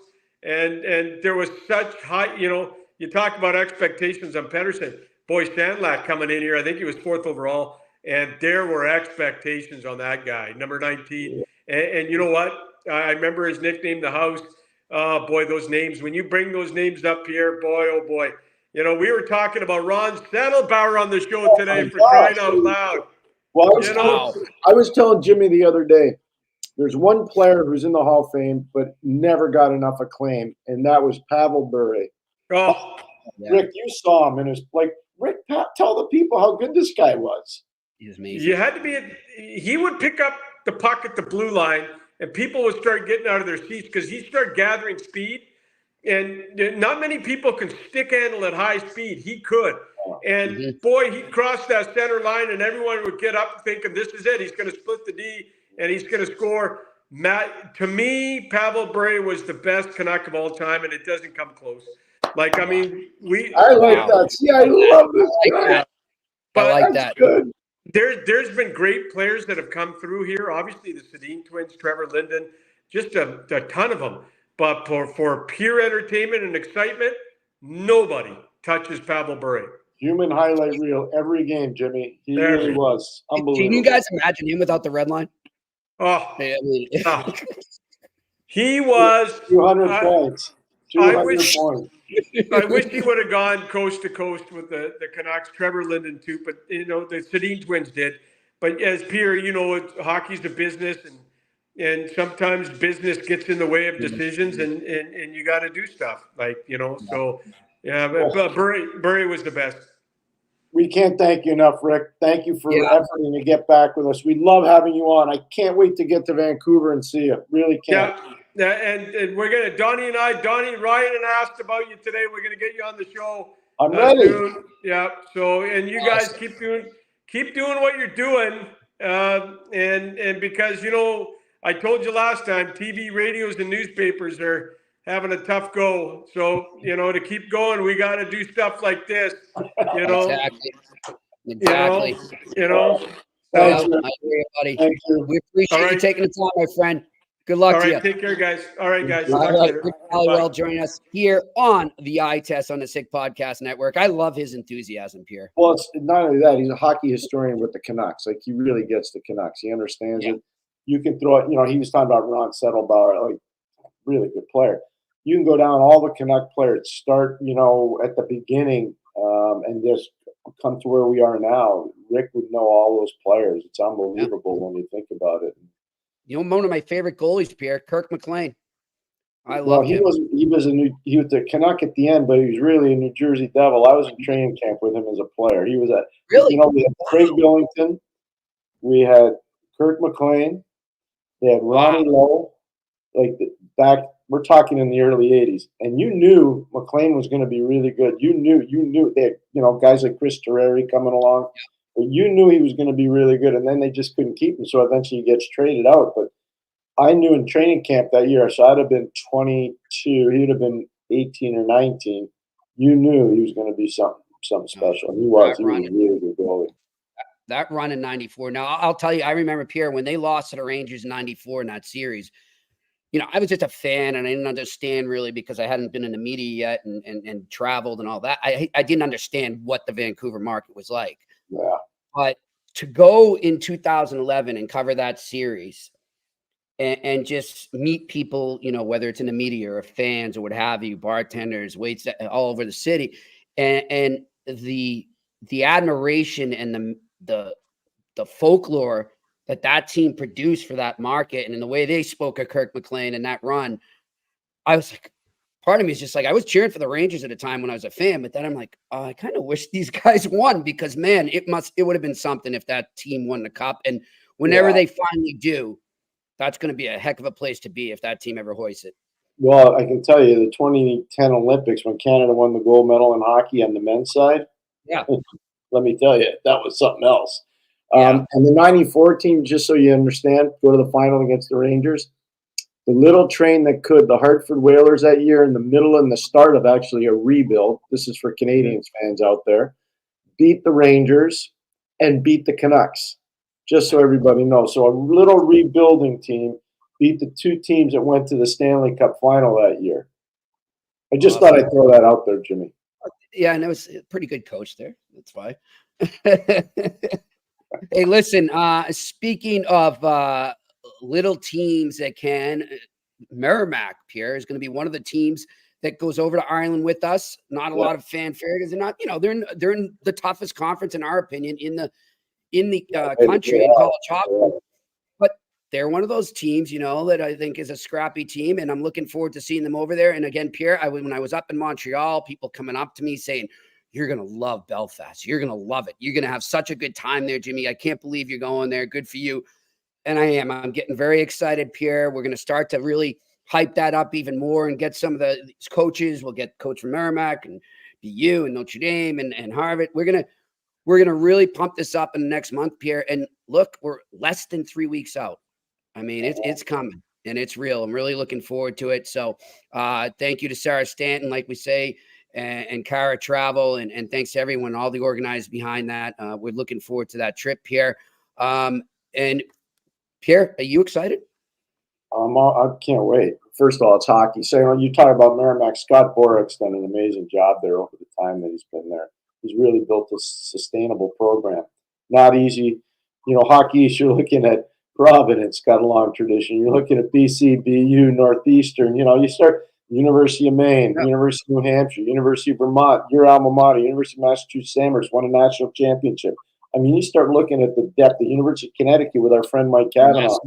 and there was such high. You talk about expectations on Pettersson. Boy, Sandlak coming in here, I think he was 4th overall, and there were expectations on that guy, number 19. And you know what? I remember his nickname, the house. Oh, boy, those names. When you bring those names up here, boy, oh, boy. We were talking about Ron Settlebauer on the show today for crying out loud. Well, I was telling Jimmy the other day, there's one player who's in the Hall of Fame but never got enough acclaim, and that was Pavel Bure. Oh, Rick, you saw him, and it's like, Rick, tell the people how good this guy was. He was amazing. You had to be. He would pick up the puck at the blue line, and people would start getting out of their seats because he started gathering speed. and not many people can stick handle at high speed. He could. And boy, he crossed that center line, and everyone would get up thinking, this is it. He's going to split the D, and he's going to score. To me, Pavel Bure was the best Canuck of all time, and it doesn't come close. Like, I mean, I like that. See, I love this guy. I like that. Good. There's been great players that have come through here. Obviously, the Sedin twins, Trevor Linden, just a ton of them. But for pure entertainment and excitement, nobody touches Pavel Bure. Human highlight reel every game, Jimmy. He really was unbelievable. Can you guys imagine him without the red line? Oh, I mean, he was 200 points. 200 points. I wish he would have gone coast to coast with the Canucks. Trevor Linden too, but the Sedin twins did. But as Pierre, hockey's a business, and sometimes business gets in the way of decisions, and you got to do stuff So yeah, but Bure was the best. We can't thank you enough, Rick. Thank you for efforting to get back with us. We love having you on. I can't wait to get to Vancouver and see you. Really can't. Yeah, and we're gonna Donnie Ryan asked about you today. We're gonna get you on the show. I'm ready. Soon. Yeah. So, and you guys keep doing what you're doing, and because I told you last time, TV, radios, and newspapers are having a tough go. So to keep going, we got to do stuff like this. Exactly. Thanks, I agree, buddy. Thank you. We appreciate you taking the time, my friend. Good luck to you. Take care, guys. All right, guys. All right, Rick Dhaliwal joining us here on the Eye Test on the Sick Podcast Network. I love his enthusiasm, Pierre. Well, it's not only that, he's a hockey historian with the Canucks. Like, he really gets the Canucks. He understands it. You can throw it, he was talking about Ron Settlebauer, like, really good player. You can go down all the Canuck players, start, at the beginning, and just come to where we are now. Rick would know all those players. It's unbelievable when you think about it. One of my favorite goalies, Pierre, Kirk McLean. I love him. He was the Canuck at the end, but he was really a New Jersey Devil. I was in training camp with him as a player. He was we had Craig Billington, we had Kirk McLean, they had Ronnie Lowe, we're talking in the early 80s, and you knew McLean was going to be really good. You knew they had, guys like Chris Terreri coming along. But you knew he was going to be really good, and then they just couldn't keep him, so eventually he gets traded out. But I knew in training camp that year, so I'd have been 22. He would have been 18 or 19. You knew he was going to be something special. He was. He was a really good goalie. That run in 94. Now, I'll tell you, I remember, Pierre, when they lost to the Rangers in 94 in that series, I was just a fan, and I didn't understand really because I hadn't been in the media yet and traveled and all that. I didn't understand what the Vancouver market was like. Yeah. But to go in 2011 and cover that series and just meet people, whether it's in the media or fans or what have you, bartenders, waits all over the city, and the admiration and the folklore that team produced for that market, and the way they spoke of Kirk McLean and that run, I was like, part of me is just like, I was cheering for the Rangers at a time when I was a fan, but then I'm like, I kind of wish these guys won, because man, it would have been something if that team won the cup. And whenever they finally do, that's going to be a heck of a place to be if that team ever hoists it. Well, I can tell you the 2010 Olympics, when Canada won the gold medal in hockey on the men's side. Yeah. Let me tell you, that was something else. And the 94 team, just so you understand, go to the final against the Rangers. The little train that could, the Hartford Whalers that year, in the middle and the start of actually a rebuild, this is for Canadiens fans out there, beat the Rangers and beat the Canucks, just so everybody knows. So a little rebuilding team beat the two teams that went to the Stanley Cup final that year. I just thought I'd throw that out there, Jimmy. Yeah, and it was a pretty good coach there. That's why. Hey, listen, speaking of little teams that can, Merrimack, Pierre, is going to be one of the teams that goes over to Ireland with us. Not a lot of fanfare because they're not, they're in the toughest conference, in our opinion, in the country in college hockey. But they're one of those teams, that I think is a scrappy team, and I'm looking forward to seeing them over there. And again, Pierre, when I was up in Montreal, people coming up to me saying, "You're going to love Belfast. You're going to love it. You're going to have such a good time there, Jimmy. I can't believe you're going there. Good for you." And I am. I'm getting very excited, Pierre. We're going to start to really hype that up even more and get some of these coaches. We'll get coach from Merrimack and BU and Notre Dame and Harvard. We're gonna really pump this up in the next month, Pierre. And look, we're less than 3 weeks out. I mean, it's coming and it's real. I'm really looking forward to it. So thank you to Sarah Stanton, like we say, and Cara Travel, and thanks to everyone, all the organizers behind that. We're looking forward to that trip, Pierre. And Pierre, are you excited? I can't wait. First of all, it's hockey. So when you talk about Merrimack, Scott Borik's done an amazing job there over the time that he's been there. He's really built a sustainable program. Not easy. Hockey, you're looking at Providence, got a long tradition. You're looking at BC, BU, Northeastern. You start University of Maine, University of New Hampshire, University of Vermont, your alma mater, University of Massachusetts Amherst, won a national championship. I mean, you start looking at the depth. The University of Connecticut with our friend Mike Cavanaugh.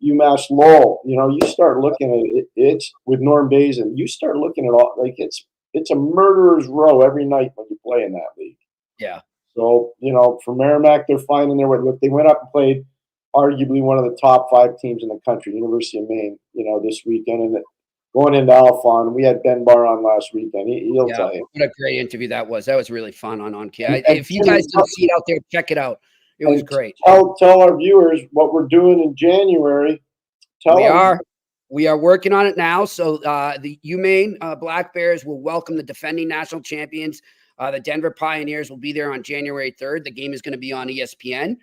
UMass Lowell, you start looking at it's with Norm Bazin. You start looking at all it's a murderer's row every night when you play in that league. Yeah. So for Merrimack, they're finding their way. Look, they went up and played arguably one of the top 5 teams in the country, University of Maine. This weekend, and going into Alphon, we had Ben Barr on last weekend. He'll tell you what a great interview that was. That was really fun on Kia. If you guys don't see it out there, check it out. It was great. Tell our viewers what we're doing in January. We are working on it now. So the UMaine Black Bears will welcome the defending national champions. The Denver Pioneers will be there on January 3rd. The game is going to be on ESPN.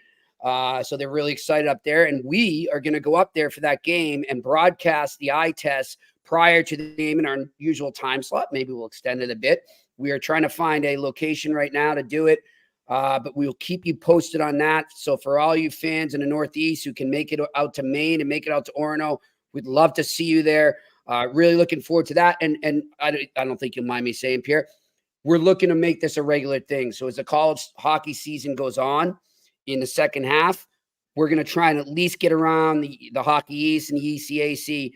So they're really excited up there. And we are going to go up there for that game and broadcast the eye test prior to the game in our usual time slot. Maybe we'll extend it a bit. We are trying to find a location right now to do it. But we'll keep you posted on that. So for all you fans in the Northeast who can make it out to Maine and make it out to Orono, we'd love to see you there. Really looking forward to that. And I don't think you'll mind me saying, Pierre, we're looking to make this a regular thing. So as the college hockey season goes on in the second half, we're going to try and at least get around the Hockey East and the ECAC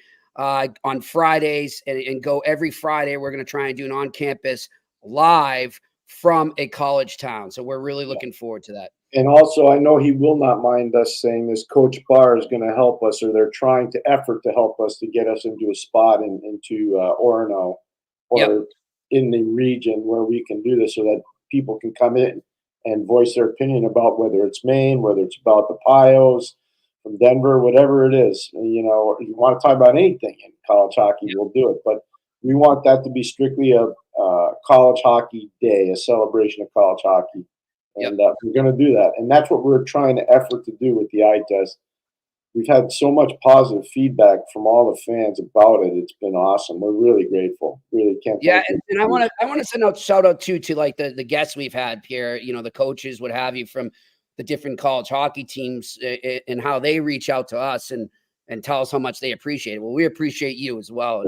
on Fridays and go every Friday. We're going to try and do an on-campus live from a college town. So we're really looking forward to that. And also, I know he will not mind us saying this. Coach Barr is going to help us, or they're trying to effort to help us to get us into a spot into Orono or in the region where we can do this so that people can come in and voice their opinion about whether it's Maine, whether it's about the Pios from Denver, whatever it is. You want to talk about anything in college hockey, we'll do it. But we want that to be strictly a college hockey day, a celebration of college hockey. And we're going to do that. And that's what we're trying to effort to do with the eye test. We've had so much positive feedback from all the fans about it. It's been awesome. We're really grateful. Really can't. Yeah, and I want to send out shout out to like the guests we've had, Pierre. The coaches, what have you, from the different college hockey teams and how they reach out to us and tell us how much they appreciate it. Well, we appreciate you as well,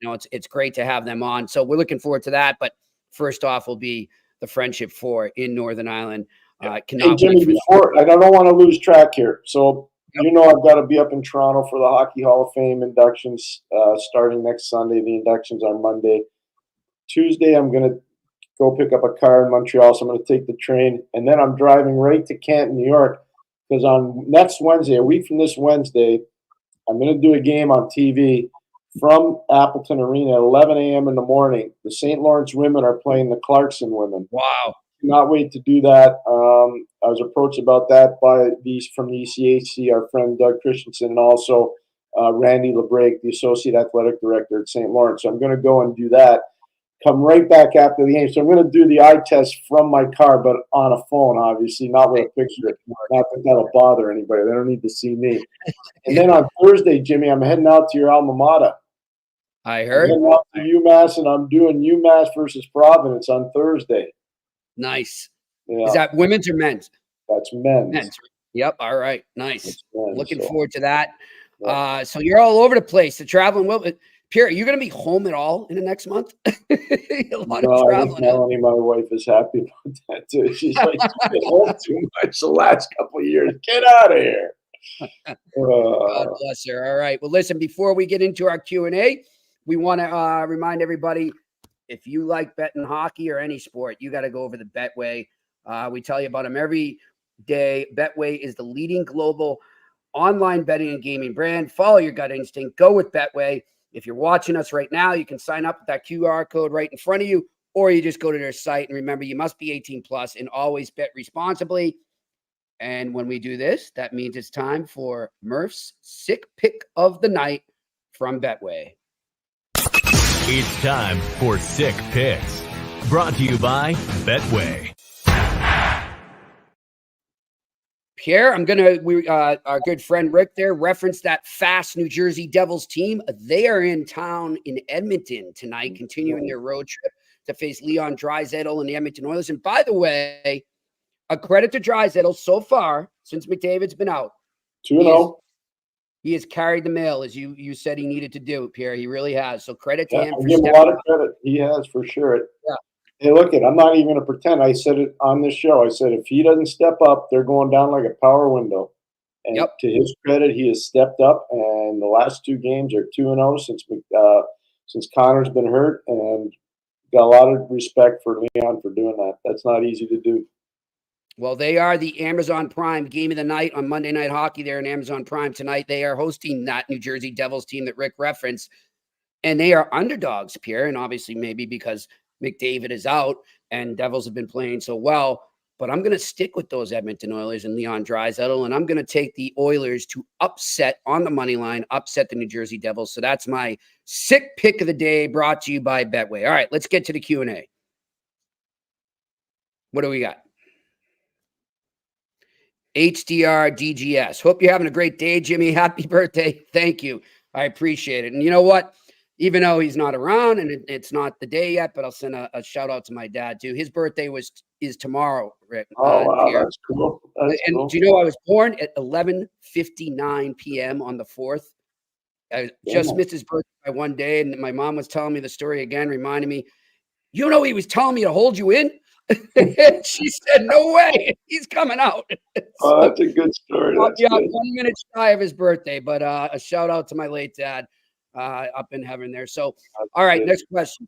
and it's great to have them on. So we're looking forward to that. But first off, will be the Friendship 4 in Northern Ireland. Hey, Jimmy, I don't want to lose track here. So. I've got to be up in Toronto for the Hockey Hall of Fame inductions starting next Sunday. The inductions on Monday. Tuesday, I'm going to go pick up a car in Montreal, so I'm going to take the train. And then I'm driving right to Canton, New York, because on next Wednesday, a week from this Wednesday, I'm going to do a game on TV from Appleton Arena at 11 a.m. in the morning. The St. Lawrence women are playing the Clarkson women. Wow. Cannot wait to do that. I was approached about that by from the ECHC, our friend Doug Christensen, and also Randy LeBrake, the Associate Athletic Director at St. Lawrence. So I'm going to go and do that. Come right back after the game. So I'm going to do the eye test from my car, but on a phone, obviously, not with a picture. Not that that'll bother anybody. They don't need to see me. And then on Thursday, Jimmy, I'm heading out to your alma mater. I heard. I'm heading out to UMass, and I'm doing UMass versus Providence on Thursday. Nice. Yeah. Is that women's or men's? That's men's. Men's. Yep. All right. Nice. Looking forward to that. Yeah. So you're all over the place. The traveling. Well, Pierre, are you going to be home at all in the next month? A lot of traveling. I think Melanie, my wife, is happy about that too. She's like, you've been home too much the last couple of years. Get out of here. God bless her. All right. Well, listen, before we get into our Q&A, we want to remind everybody, if you like betting hockey or any sport, you got to go over to Betway. We tell you about them every day. Betway is the leading global online betting and gaming brand. Follow your gut instinct. Go with Betway. If you're watching us right now, you can sign up with that QR code right in front of you, or you just go to their site. And remember, you must be 18 plus and always bet responsibly. And when we do this, that means it's time for Murph's sick pick of the night from Betway. It's time for Sick Picks, brought to you by Betway. Pierre, our good friend Rick there referenced that fast New Jersey Devils team. They are in town in Edmonton tonight, continuing their road trip to face Leon Draisaitl and the Edmonton Oilers. And by the way, a credit to Draisaitl so far, since McDavid's been out. 2-0. He has carried the mail, as you said he needed to do, Pierre. He really has. So credit to him. I give him a lot of credit. He has, for sure. Yeah. Hey, look, I'm not even going to pretend. I said it on this show. I said if he doesn't step up, they're going down like a power window. And to his credit, he has stepped up. And the last 2 games are 2-0 since Connor's been hurt. And got a lot of respect for Leon for doing that. That's not easy to do. Well, they are the Amazon Prime game of the night on Monday Night Hockey there in Amazon Prime tonight. They are hosting that New Jersey Devils team that Rick referenced. And they are underdogs, Pierre. And obviously maybe because McDavid is out and Devils have been playing so well, but I'm going to stick with those Edmonton Oilers and Leon Draisaitl, and I'm going to take the Oilers to upset on the money line, upset the New Jersey Devils. So that's my sick pick of the day, brought to you by Betway. All right, let's get to the Q&A. What do we got? HDR DGS. Hope you're having a great day, Jimmy. Happy birthday. Thank you. I appreciate it. And you know what? Even though he's not around and it's not the day yet, but I'll send a shout out to my dad too. His birthday is tomorrow, Rick. Oh, wow, that's cool. Cool. Do you know I was born at 11:59 p.m. on the 4th? I just missed his birthday by 1 day, and my mom was telling me the story again, reminding me, you know, he was telling me to hold you in. She said, no way, he's coming out. Oh, that's a good story. I'll be out 1 minute shy of his birthday, but a shout out to my late dad. Up in heaven there. So, all right, next question.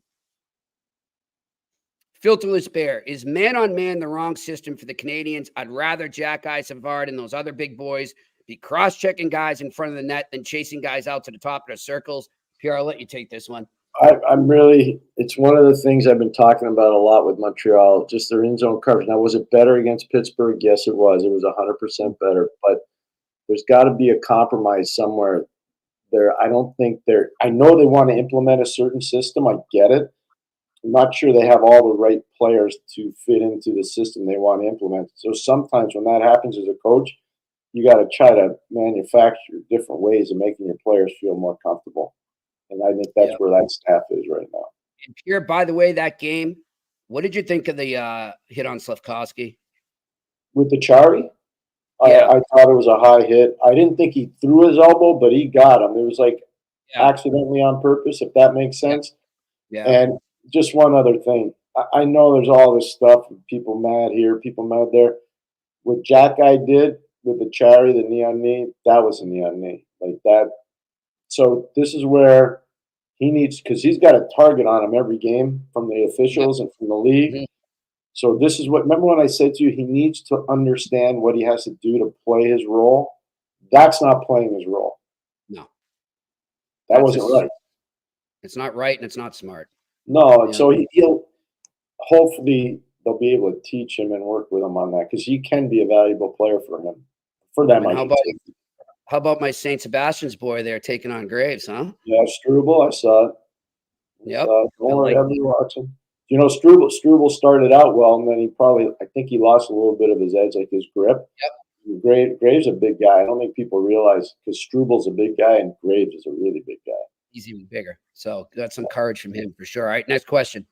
Filterless Bear. Is man-on-man the wrong system for the Canadiens? I'd rather Jack Savard and those other big boys be cross-checking guys in front of the net than chasing guys out to the top of their circles. Pierre, I'll let you take this one. It's one of the things I've been talking about a lot with Montreal, just their in-zone coverage. Now, was it better against Pittsburgh? Yes, it was. It was 100% better, but there's got to be a compromise somewhere. I know they want to implement a certain system. I get it. I'm not sure they have all the right players to fit into the system they want to implement. So sometimes when that happens as a coach, you got to try to manufacture different ways of making your players feel more comfortable. And I think that's where that staff is right now. And Pierre, by the way, that game, what did you think of the hit on Slafkovsky? With the Chari? Yeah. I thought it was a high hit. I didn't think he threw his elbow, but he got him. It was like accidentally on purpose, if that makes sense. Yeah. And just one other thing. I know there's all this stuff, people mad here, people mad there. What Jack Guy did with the Chari, the knee on knee, that was a knee on knee. Like that. So this is where he needs, because he's got a target on him every game from the officials and from the league. Mm-hmm. So this is what, remember when I said to you, he needs to understand what he has to do to play his role? That's not playing his role. No. That wasn't right. It's not right and it's not smart. No, and so he'll, hopefully they'll be able to teach him and work with him on that because he can be a valuable player for him. For them, how about my St. Sebastian's boy there taking on Graves, huh? Yeah, Struble, I saw it. Yep. Don't worry, I'll be watching. You know, Struble started out well, and then I think he lost a little bit of his edge, like his grip. Yep. Graves a big guy. I don't think people realize because Struble's a big guy and Graves is a really big guy. He's even bigger. So that's some courage from him for sure. All right, next question.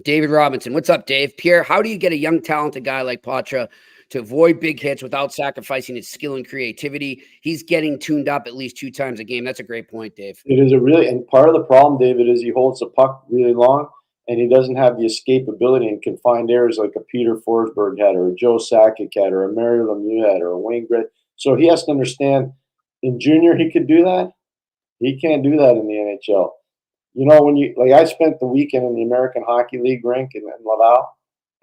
David Robinson. What's up, Dave? Pierre, how do you get a young, talented guy like Patra to avoid big hits without sacrificing his skill and creativity? He's getting tuned up at least 2 times a game. That's a great point, Dave. It is and part of the problem, David, is he holds the puck really long and he doesn't have the escapability and can find areas like a Peter Forsberg had or a Joe Sakic had or a Mario Lemieux had or a Wayne Gretzky. So he has to understand in junior he could do that. He can't do that in the NHL. You know, I spent the weekend in the American Hockey League rink in Laval,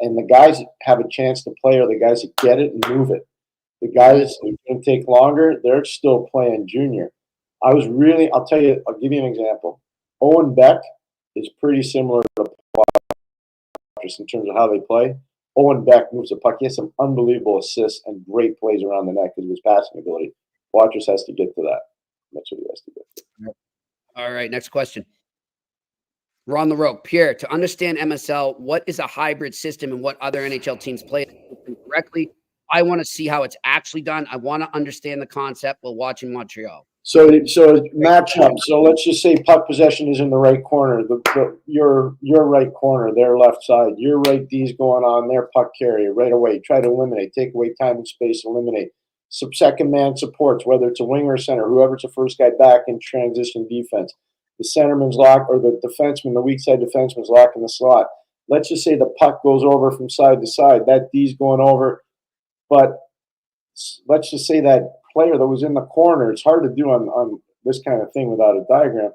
and the guys that have a chance to play are the guys that get it and move it. The guy that's going to take longer, they're still playing junior. I'll tell you, I'll give you an example. Owen Beck is pretty similar to Poitras in terms of how they play. Owen Beck moves the puck. He has some unbelievable assists and great plays around the net because of his passing ability. Poitras has to get to that. That's what he has to do. All right, next question. We're on the road. Pierre, to understand MSL, what is a hybrid system and what other NHL teams play correctly? I want to see how it's actually done. I want to understand the concept while watching Montreal. So matchup. So let's just say puck possession is in the right corner. Your right corner, their left side. Your right D's going on their puck carrier right away. Try to eliminate. Take away time and space. Eliminate. Second man supports, whether it's a winger or center, whoever's the first guy back in transition defense. The centerman's lock, or the defenseman, the weak side defenseman's lock in the slot. Let's just say the puck goes over from side to side. That D's going over. But let's just say that player that was in the corner, it's hard to do on this kind of thing without a diagram.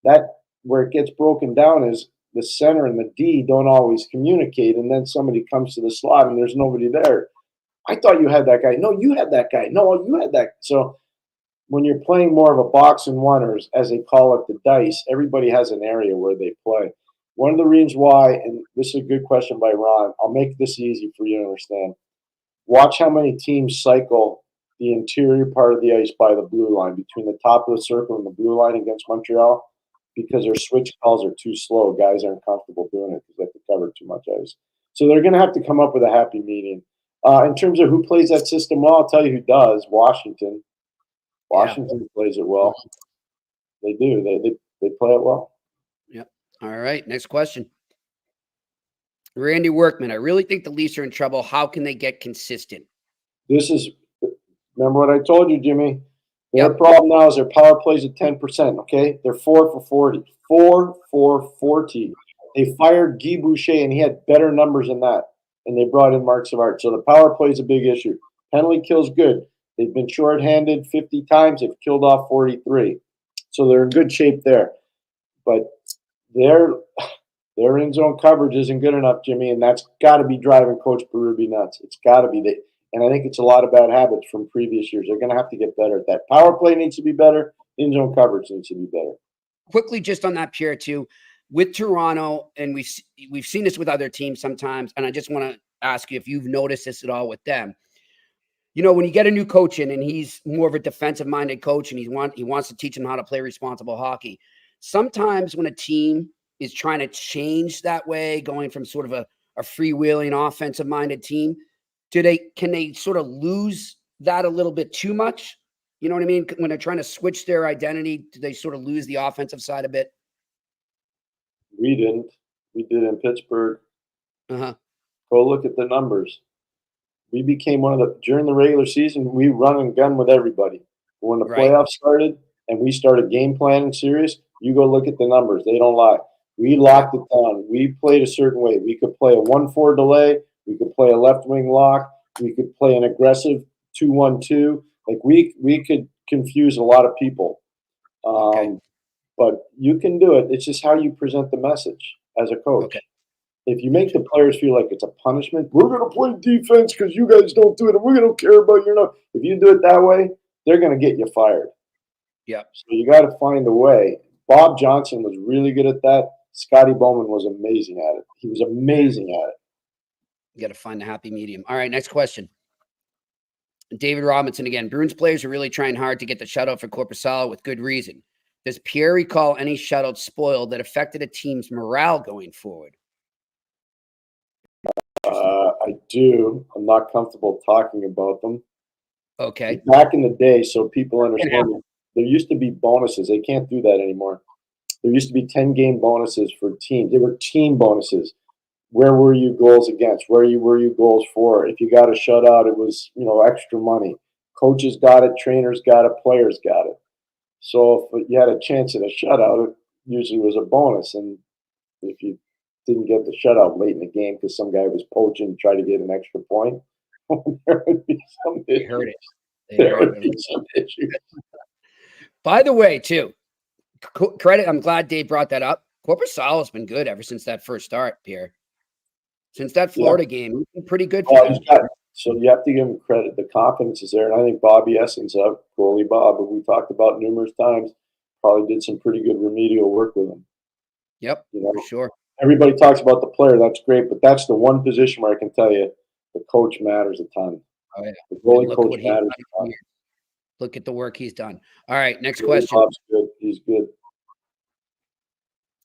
That where it gets broken down is the center and the D don't always communicate, and then somebody comes to the slot and there's nobody there. I thought you had that guy. No, you had that guy. No, you had that. So when you're playing more of a box and one, or as they call it, the dice, everybody has an area where they play. One of the reasons why, and this is a good question by Ron, I'll make this easy for you to understand. Watch how many teams cycle the interior part of the ice by the blue line, between the top of the circle and the blue line against Montreal, because their switch calls are too slow. Guys aren't comfortable doing it because they have to cover too much ice. So they're going to have to come up with a happy medium. In terms of who plays that system well, I'll tell you who does. Washington. Washington plays it well. They do. They play it well. Yep. All right. Next question. Randy Workman. I really think the Leafs are in trouble. How can they get consistent? Remember what I told you, Jimmy? Their problem now is their power plays at 10%, okay? They're 4 for 40. 4 for 40. They fired Guy Boucher, and he had better numbers than that. And they brought in Mark Savard. So the power play is a big issue. Penalty kill's good. They've been shorthanded 50 times. They've killed off 43. So they're in good shape there. But their in-zone coverage isn't good enough, Jimmy, and that's got to be driving Coach Berube nuts. It's got to be. And I think it's a lot of bad habits from previous years. They're going to have to get better at that. Power play needs to be better. In-zone coverage needs to be better. Quickly, just on that, Pierre, too, with Toronto, and we've seen this with other teams sometimes, and I just want to ask you if you've noticed this at all with them. You know, when you get a new coach in and he's more of a defensive-minded coach and he wants to teach them how to play responsible hockey, sometimes when a team is trying to change that way, going from sort of a freewheeling offensive-minded team, can they sort of lose that a little bit too much? You know what I mean? When they're trying to switch their identity, do they sort of lose the offensive side a bit? We didn't. We did in Pittsburgh. Uh-huh. Go look at the numbers. We became during the regular season, we run and gun with everybody. When the playoffs started and we started game planning series, you go look at the numbers. They don't lie. We locked it down. We played a certain way. We could play a 1-4 delay. We could play a left wing lock. We could play an aggressive 2-1-2. Like we could confuse a lot of people. But you can do it. It's just how you present the message as a coach. Okay. If you make the players feel like it's a punishment, we're going to play defense because you guys don't do it, and we're going to care about your numbers. If you do it that way, they're going to get you fired. Yeah. So you got to find a way. Bob Johnson was really good at that. Scotty Bowman was amazing at it. He was amazing at it. You got to find the happy medium. All right, next question. David Robinson again. Bruins players are really trying hard to get the shutout for Korpisalo with good reason. Does Pierre recall any shutouts spoiled that affected a team's morale going forward? I do. I'm not comfortable talking about them. Okay. Back in the day, so people understand, there used to be bonuses. They can't do that anymore. There used to be 10-game bonuses for teams. They were team bonuses. Where were you goals against? Where were you goals for? If you got a shutout, it was, extra money. Coaches got it, trainers got it, players got it. So if you had a chance at a shutout, it usually was a bonus. And if you didn't get the shutout late in the game because some guy was poaching and tried to get an extra point, there would be some issues. They heard it. There would be some issues. By the way, too, credit, I'm glad Dave brought that up. Korpisalo has been good ever since that first start, Pierre. Since that Florida game, he's been pretty good for him. So you have to give him credit. The confidence is there. And I think Bobby Essens, goalie Bob, who we talked about numerous times, probably did some pretty good remedial work with him. Yep, You know, for sure. everybody talks about the player. That's great. But that's the one position where I can tell you the coach matters a ton. Oh, yeah. The goalie Look at coach what he's matters done a ton. here. Look at the work he's done. All right, next Really, question. Bob's good. He's good.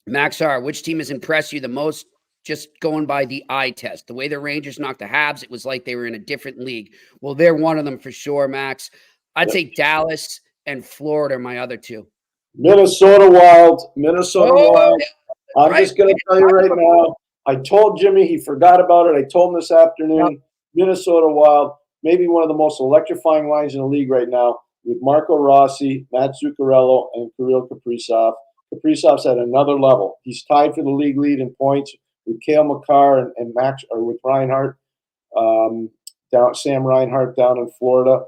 Max R, which team has impressed you the most just going by the eye test? The way the Rangers knocked the Habs, it was like they were in a different league. Well, they're one of them for sure, Max. I'd say Dallas and Florida are my other two. Minnesota Wild. Minnesota Wild. I'm right. just going to tell you right now. I told Jimmy, he forgot about it. I told him this afternoon. Minnesota Wild, maybe one of the most electrifying lines in the league right now with Marco Rossi, Matt Zuccarello, and Kirill Kaprizov. Kaprizov's at another level. He's tied for the league lead in points with Cale Makar and Max, or with Reinhart, Sam Reinhart down in Florida.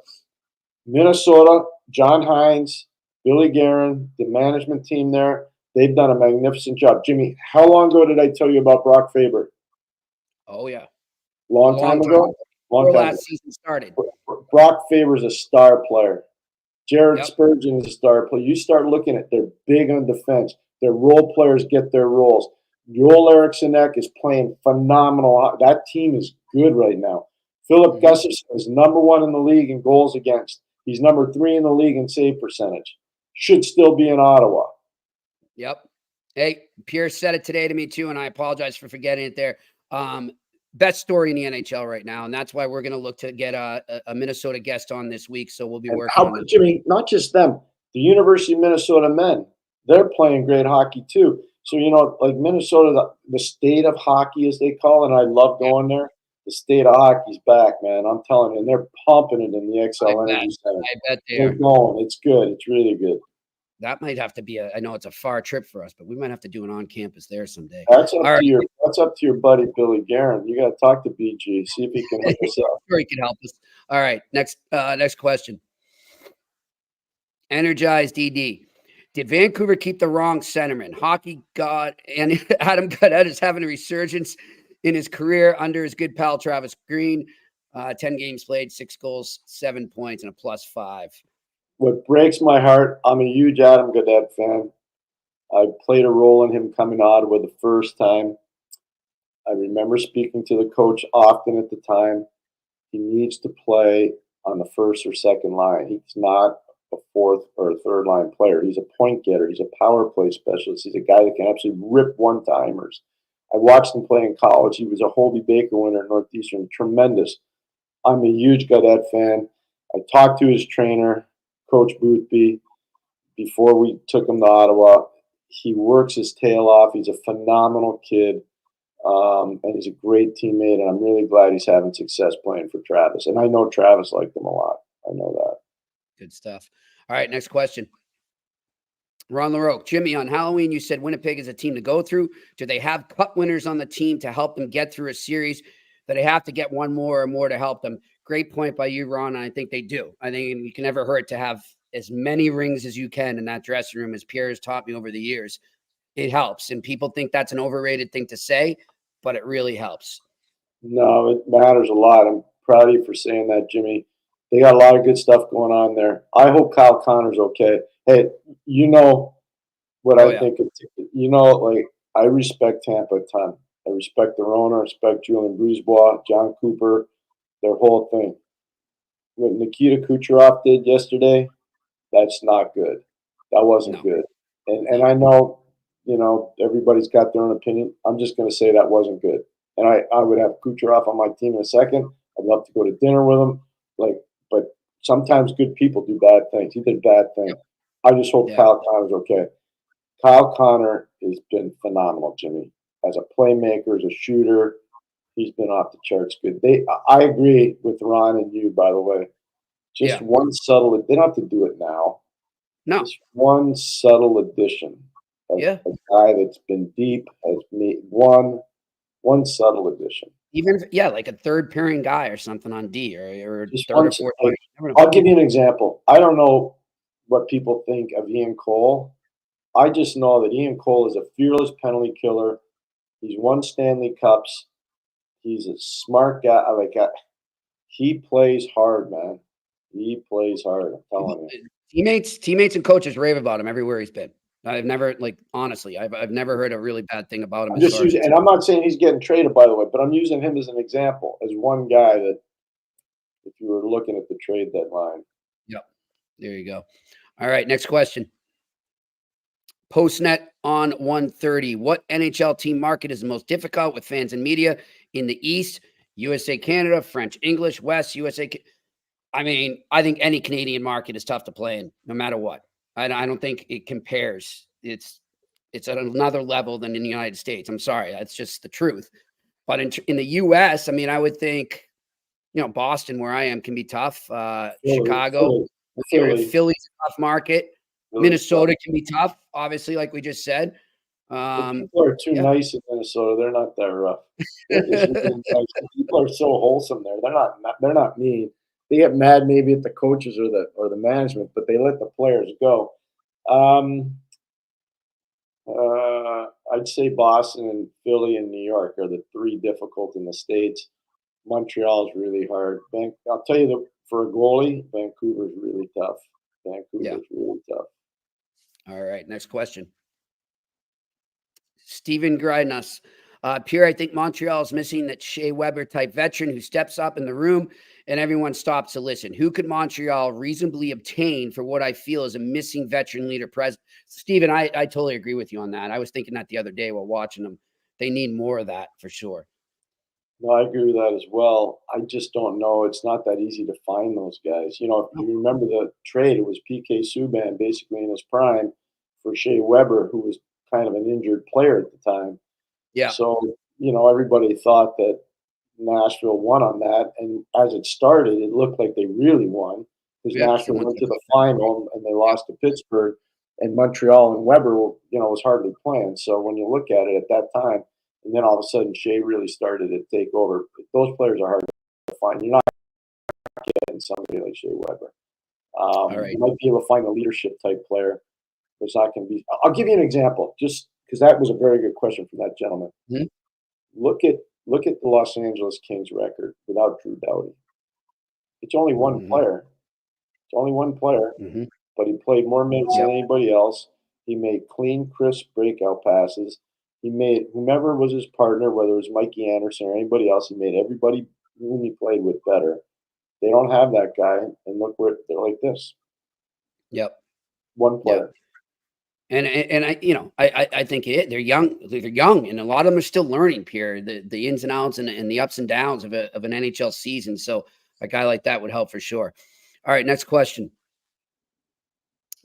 Minnesota, John Hines, Billy Guerin, the management team there, they've done a magnificent job. Jimmy, how long ago did I tell you about Brock Faber? Oh, yeah. Long time ago? Long time last ago. season started. Brock Faber's a star player. Jared Spurgeon is a star player. You start looking at they're big on defense. Their role players get their roles. Joel Eriksson is playing phenomenal. That team is good right now. Philip Gustafsson is number 1 in the league in goals against. He's number 3 in the league in save percentage. Should still be in Ottawa. Yep. Hey, Pierre said it today to me too, and I apologize for forgetting it there. Best story in the NHL right now, and that's why we're going to look to get a Minnesota guest on this week. So we'll be working on that. Jimmy, not just them. The University of Minnesota men, they're playing great hockey too. So, you know, like Minnesota, the state of hockey, as they call it, and I love going there. The state of hockey's back, man. I'm telling you, and they're pumping it in the XL Energy Center. I bet they're going. It's good. It's really good. That might have to be I know it's a far trip for us, but we might have to do an on-campus there someday. That's up to your buddy Billy Guerin. You got to talk to BG, see if he can help us out. Sure, he can help us. All right, next question. Energized DD. Did Vancouver keep the wrong centerman? Hockey god and Adam Gaudette is having a resurgence in his career under his good pal Travis Green. 10 games played, 6 goals, 7 points, and a +5. What breaks my heart, I'm a huge Adam Gaudette fan. I played a role in him coming to Ottawa the first time. I remember speaking to the coach often at the time. He needs to play on the first or second line. He's not a fourth or third line player. He's a point getter. He's a power play specialist. He's a guy that can absolutely rip one-timers. I watched him play in college. He was a Hobey Baker winner at Northeastern. Tremendous. I'm a huge Gaudette fan. I talked to his trainer, Coach Boothby, before we took him to Ottawa. He works his tail off. He's a phenomenal kid, and he's a great teammate, and I'm really glad he's having success playing for Travis. And I know Travis liked him a lot. I know that. Good stuff. All right, next question. Ron LaRoque. Jimmy, on Halloween, you said Winnipeg is a team to go through. Do they have cup winners on the team to help them get through a series? That they have to get one more or more to help them? Great point by you, Ron. And I think they do. I think you can never hurt to have as many rings as you can in that dressing room, as Pierre has taught me over the years. It helps. And people think that's an overrated thing to say, but it really helps. No, it matters a lot. I'm proud of you for saying that, Jimmy. They got a lot of good stuff going on there. I hope Kyle Connor's okay. Hey, you know what I think. You know, like, I respect Tampa a ton. I respect their owner, I respect Julian Brisebois, John Cooper, their whole thing. What Nikita Kucherov did yesterday, that's not good. That wasn't good. And I know, you know, everybody's got their own opinion. I'm just going to say that wasn't good. And I would have Kucherov on my team in a second. I'd love to go to dinner with him. But sometimes good people do bad things. He did bad things. I just hope Kyle Connor's okay. Kyle Connor has been phenomenal, Jimmy. As a playmaker, as a shooter, he's been off the charts good. I agree with Ron and you, by the way. Just one subtle, they don't have to do it now. No. Just one subtle addition. A guy that's been deep has made one subtle addition. Even like a third pairing guy or something on D or just third or fourth. I'll give you an example. I don't know what people think of Ian Cole. I just know that Ian Cole is a fearless penalty killer. He's won Stanley Cups. He's a smart guy. He plays hard, man. He plays hard. I'm telling you. Teammates and coaches rave about him everywhere he's been. I've never, honestly, I've never heard a really bad thing about him. I'm just using, and I'm not saying he's getting traded, by the way, but I'm using him as an example, as one guy that, if you were looking at the trade deadline. Yep. There you go. All right. Next question. Postnet on 130. What NHL team market is the most difficult with fans and media in the East? USA, Canada, French, English, West, USA. I mean, I think any Canadian market is tough to play in, no matter what. I don't think it compares. It's at another level than in the United States. I'm sorry. That's just the truth. But in the U.S., I mean, I would think, Boston, where I am, can be tough. Chicago, Philly's a tough market. Minnesota can be tough, obviously, like we just said. People are too nice in Minnesota. They're not that rough. People are so wholesome there. They're not mean. They get mad maybe at the coaches or the management, but they let the players go. I'd say Boston and Philly and New York are the three difficult in the States. Montreal is really hard. I'll tell you that for a goalie, Vancouver's really tough. Really tough. All right, next question. Steven Grinas. Pierre, I think Montreal is missing that Shea Weber type veteran who steps up in the room and everyone stops to listen. Who could Montreal reasonably obtain for what I feel is a missing veteran leader present? Steven, I totally agree with you on that. I was thinking that the other day while watching them. They need more of that for sure. No, I agree with that as well. I just don't know. It's not that easy to find those guys. If you remember the trade, it was PK Subban basically in his prime for Shea Weber, who was kind of an injured player at the time. Yeah. So, everybody thought that Nashville won on that. And as it started, it looked like they really won because Nashville went to the final and they lost to Pittsburgh, and Montreal and Weber, was hardly playing. So when you look at it at that time, and then all of a sudden Shea really started to take over. Those players are hard to find. You're not getting somebody like Shea Weber. You might be able to find a leadership type player. It's not going to be. I'll give you an example, just because that was a very good question from that gentleman. Mm-hmm. Look at the Los Angeles Kings record without Drew Doughty. It's only one player. It's only one player, but he played more minutes than anybody else. He made clean, crisp breakout passes. He made whomever was his partner, whether it was Mikey Anderson or anybody else, he made everybody whom he played with better. They don't have that guy, and look where they're like this. Yep. One player. Yep. And I think they're young. They're young, and a lot of them are still learning, Pierre, the ins and outs and the ups and downs of an NHL season. So a guy like that would help for sure. All right, next question.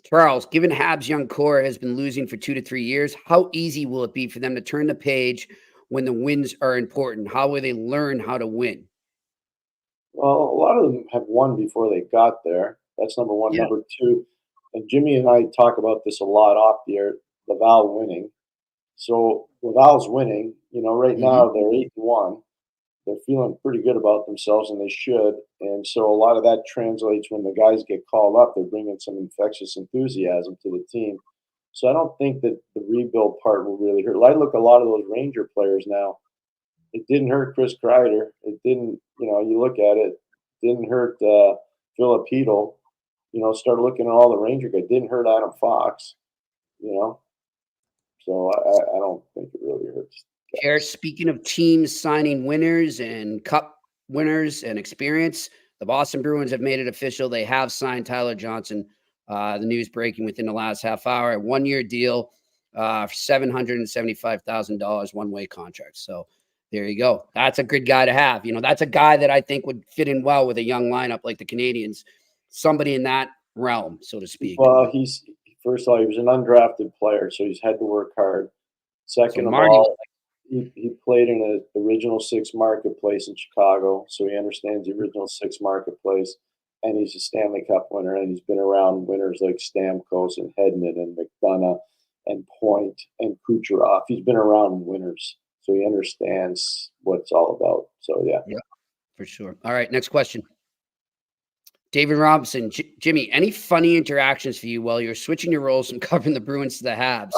Charles, given Habs' young core has been losing for 2 to 3 years, how easy will it be for them to turn the page when the wins are important? How will they learn how to win? Well, a lot of them have won before they got there. That's number one. Yeah. Number two, and Jimmy and I talk about this a lot off the air, Laval winning. So Laval's winning. Right now they're 8-1. They're feeling pretty good about themselves, and they should. And so a lot of that translates when the guys get called up. They're bringing some infectious enthusiasm to the team. So I don't think that the rebuild part will really hurt. I look at a lot of those Ranger players now. It didn't hurt Chris Kreider. It didn't, you look at it, didn't hurt Philip Hedl. Start looking at all the Ranger guys. It didn't hurt Adam Fox, So I don't think it really hurts. Pierre, speaking of teams signing winners and cup winners and experience, the Boston Bruins have made it official. They have signed Tyler Johnson. The news breaking within the last half hour, a 1-year deal for $775,000 one-way contract. So there you go. That's a good guy to have. That's a guy that I think would fit in well with a young lineup like the Canadiens. Somebody in that realm, so to speak. Well, first of all, he was an undrafted player, so he's had to work hard. Second of all, he played in an original six marketplace in Chicago, so he understands the original six marketplace. And he's a Stanley Cup winner, and he's been around winners like Stamkos and Hedman and McDonough and Point and Kucherov. He's been around winners, so he understands what it's all about. So, yeah, for sure. All right, next question. David Robinson, Jimmy, any funny interactions for you while you're switching your roles from covering the Bruins to the Habs?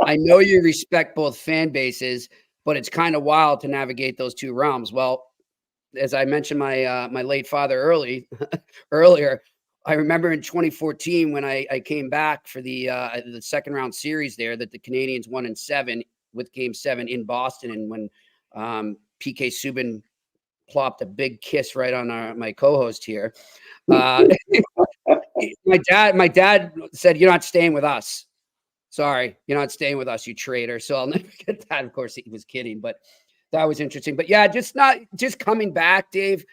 I know you respect both fan bases, but it's kind of wild to navigate those two realms. Well, as I mentioned my late father earlier, I remember in 2014 when I came back for the second round series there that the Canadiens won in 7 with Game 7 in Boston, and when PK Subban plopped a big kiss right on my co-host here. My dad said, "You're not staying with us. Sorry, you're not staying with us, you traitor." So I'll never get that. Of course, he was kidding, but that was interesting. But yeah, just coming back, Dave,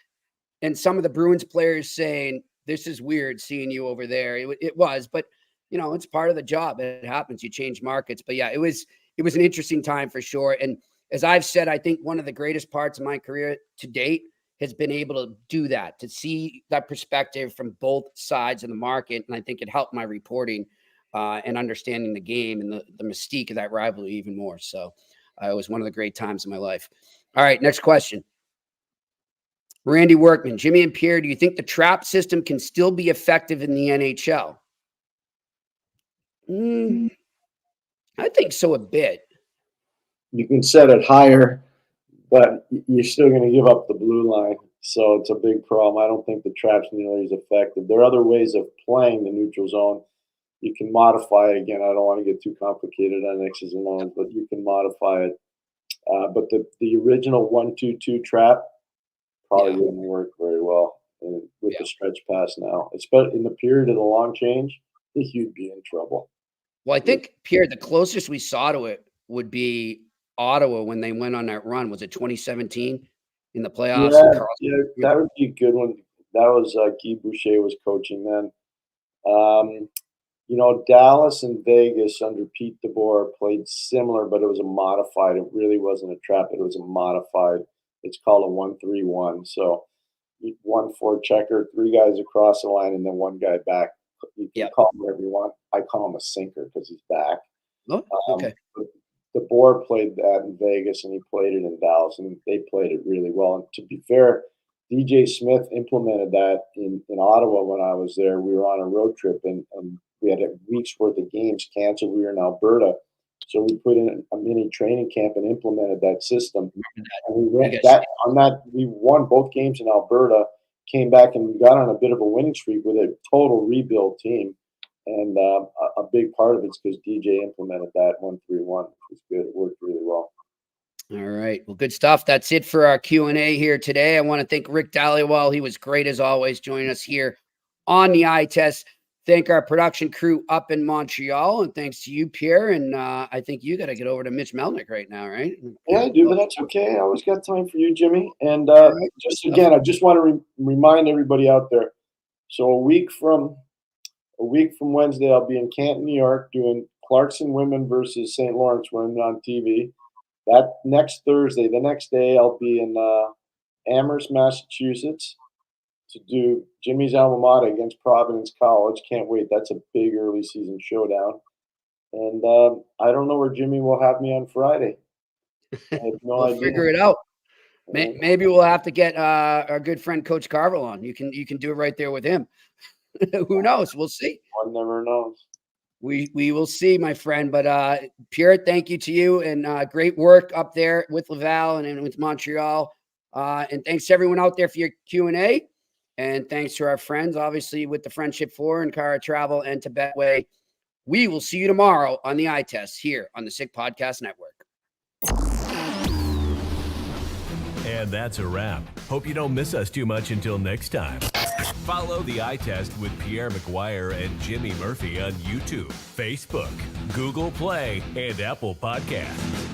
and some of the Bruins players saying, "This is weird seeing you over there." It was, but it's part of the job. It happens. You change markets. But yeah, it was an interesting time for sure. And as I've said, I think one of the greatest parts of my career to date has been able to do that, to see that perspective from both sides of the market. And I think it helped my reporting and understanding the game and the mystique of that rivalry even more. So it was one of the great times of my life. All right, next question. Randy Workman, Jimmy and Pierre, do you think the trap system can still be effective in the NHL? I think so a bit. You can set it higher, but you're still going to give up the blue line. So it's a big problem. I don't think the trap's nearly as effective. There are other ways of playing the neutral zone. You can modify it. Again, I don't want to get too complicated on X's and O's, but you can modify it. But the original 1-2-2 trap probably wouldn't work very well with the stretch pass now. Especially in the period of the long change, you'd be in trouble. Well, I think, Pierre, the closest we saw to it would be Ottawa when they went on that run. Was it 2017 in the playoffs? Yeah, that would be a good one. That was Guy Boucher was coaching then. Dallas and Vegas under Pete DeBoer played similar, but it was a modified. It really wasn't a trap. It was a modified. It's called a 1-3-1. So 1-4 checker, 3 guys across the line, and then 1 guy back. You can call him whatever you want. I call him a sinker because he's back. Oh, okay. DeBoer played that in Vegas, and he played it in Dallas, and they played it really well. And to be fair, DJ Smith implemented that in Ottawa when I was there. We were on a road trip, and we had a week's worth of games canceled. We were in Alberta. So we put in a mini training camp and implemented that system. And we we won both games in Alberta, came back and we got on a bit of a winning streak with a total rebuild team. And a big part of it's because DJ implemented that 1-3-1, which was good. It worked really well. All right. Well, good stuff. That's it for our Q&A here today. I want to thank Rick Dhaliwal. He was great as always joining us here on the Eye Test. Thank our production crew up in Montreal, and thanks to you, Pierre. And I think you got to get over to Mitch Melnick right now, right? Yeah, I do, but that's okay. I always got time for you, Jimmy. And I just want to remind everybody out there. So a week from Wednesday, I'll be in Canton, New York, doing Clarkson women versus St. Lawrence women on TV. That next Thursday, the next day, I'll be in Amherst, Massachusetts, to do Jimmy's alma mater against Providence College. Can't wait. That's a big early season showdown. And I don't know where Jimmy will have me on Friday. I have no idea. Figure it out. Maybe we'll have to get our good friend Coach Carville on. You can do it right there with him. Who knows? We'll see. One never knows. We will see, my friend. But Pierre, thank you to you, and great work up there with Laval and with Montreal. And thanks to everyone out there for your Q&A. And thanks to our friends, obviously, with the Friendship 4 and Cara Travel and to Betway. We will see you tomorrow on the Eye Test here on the Sick Podcast Network. And that's a wrap. Hope you don't miss us too much until next time. Follow the Eye Test with Pierre McGuire and Jimmy Murphy on YouTube, Facebook, Google Play, and Apple Podcasts.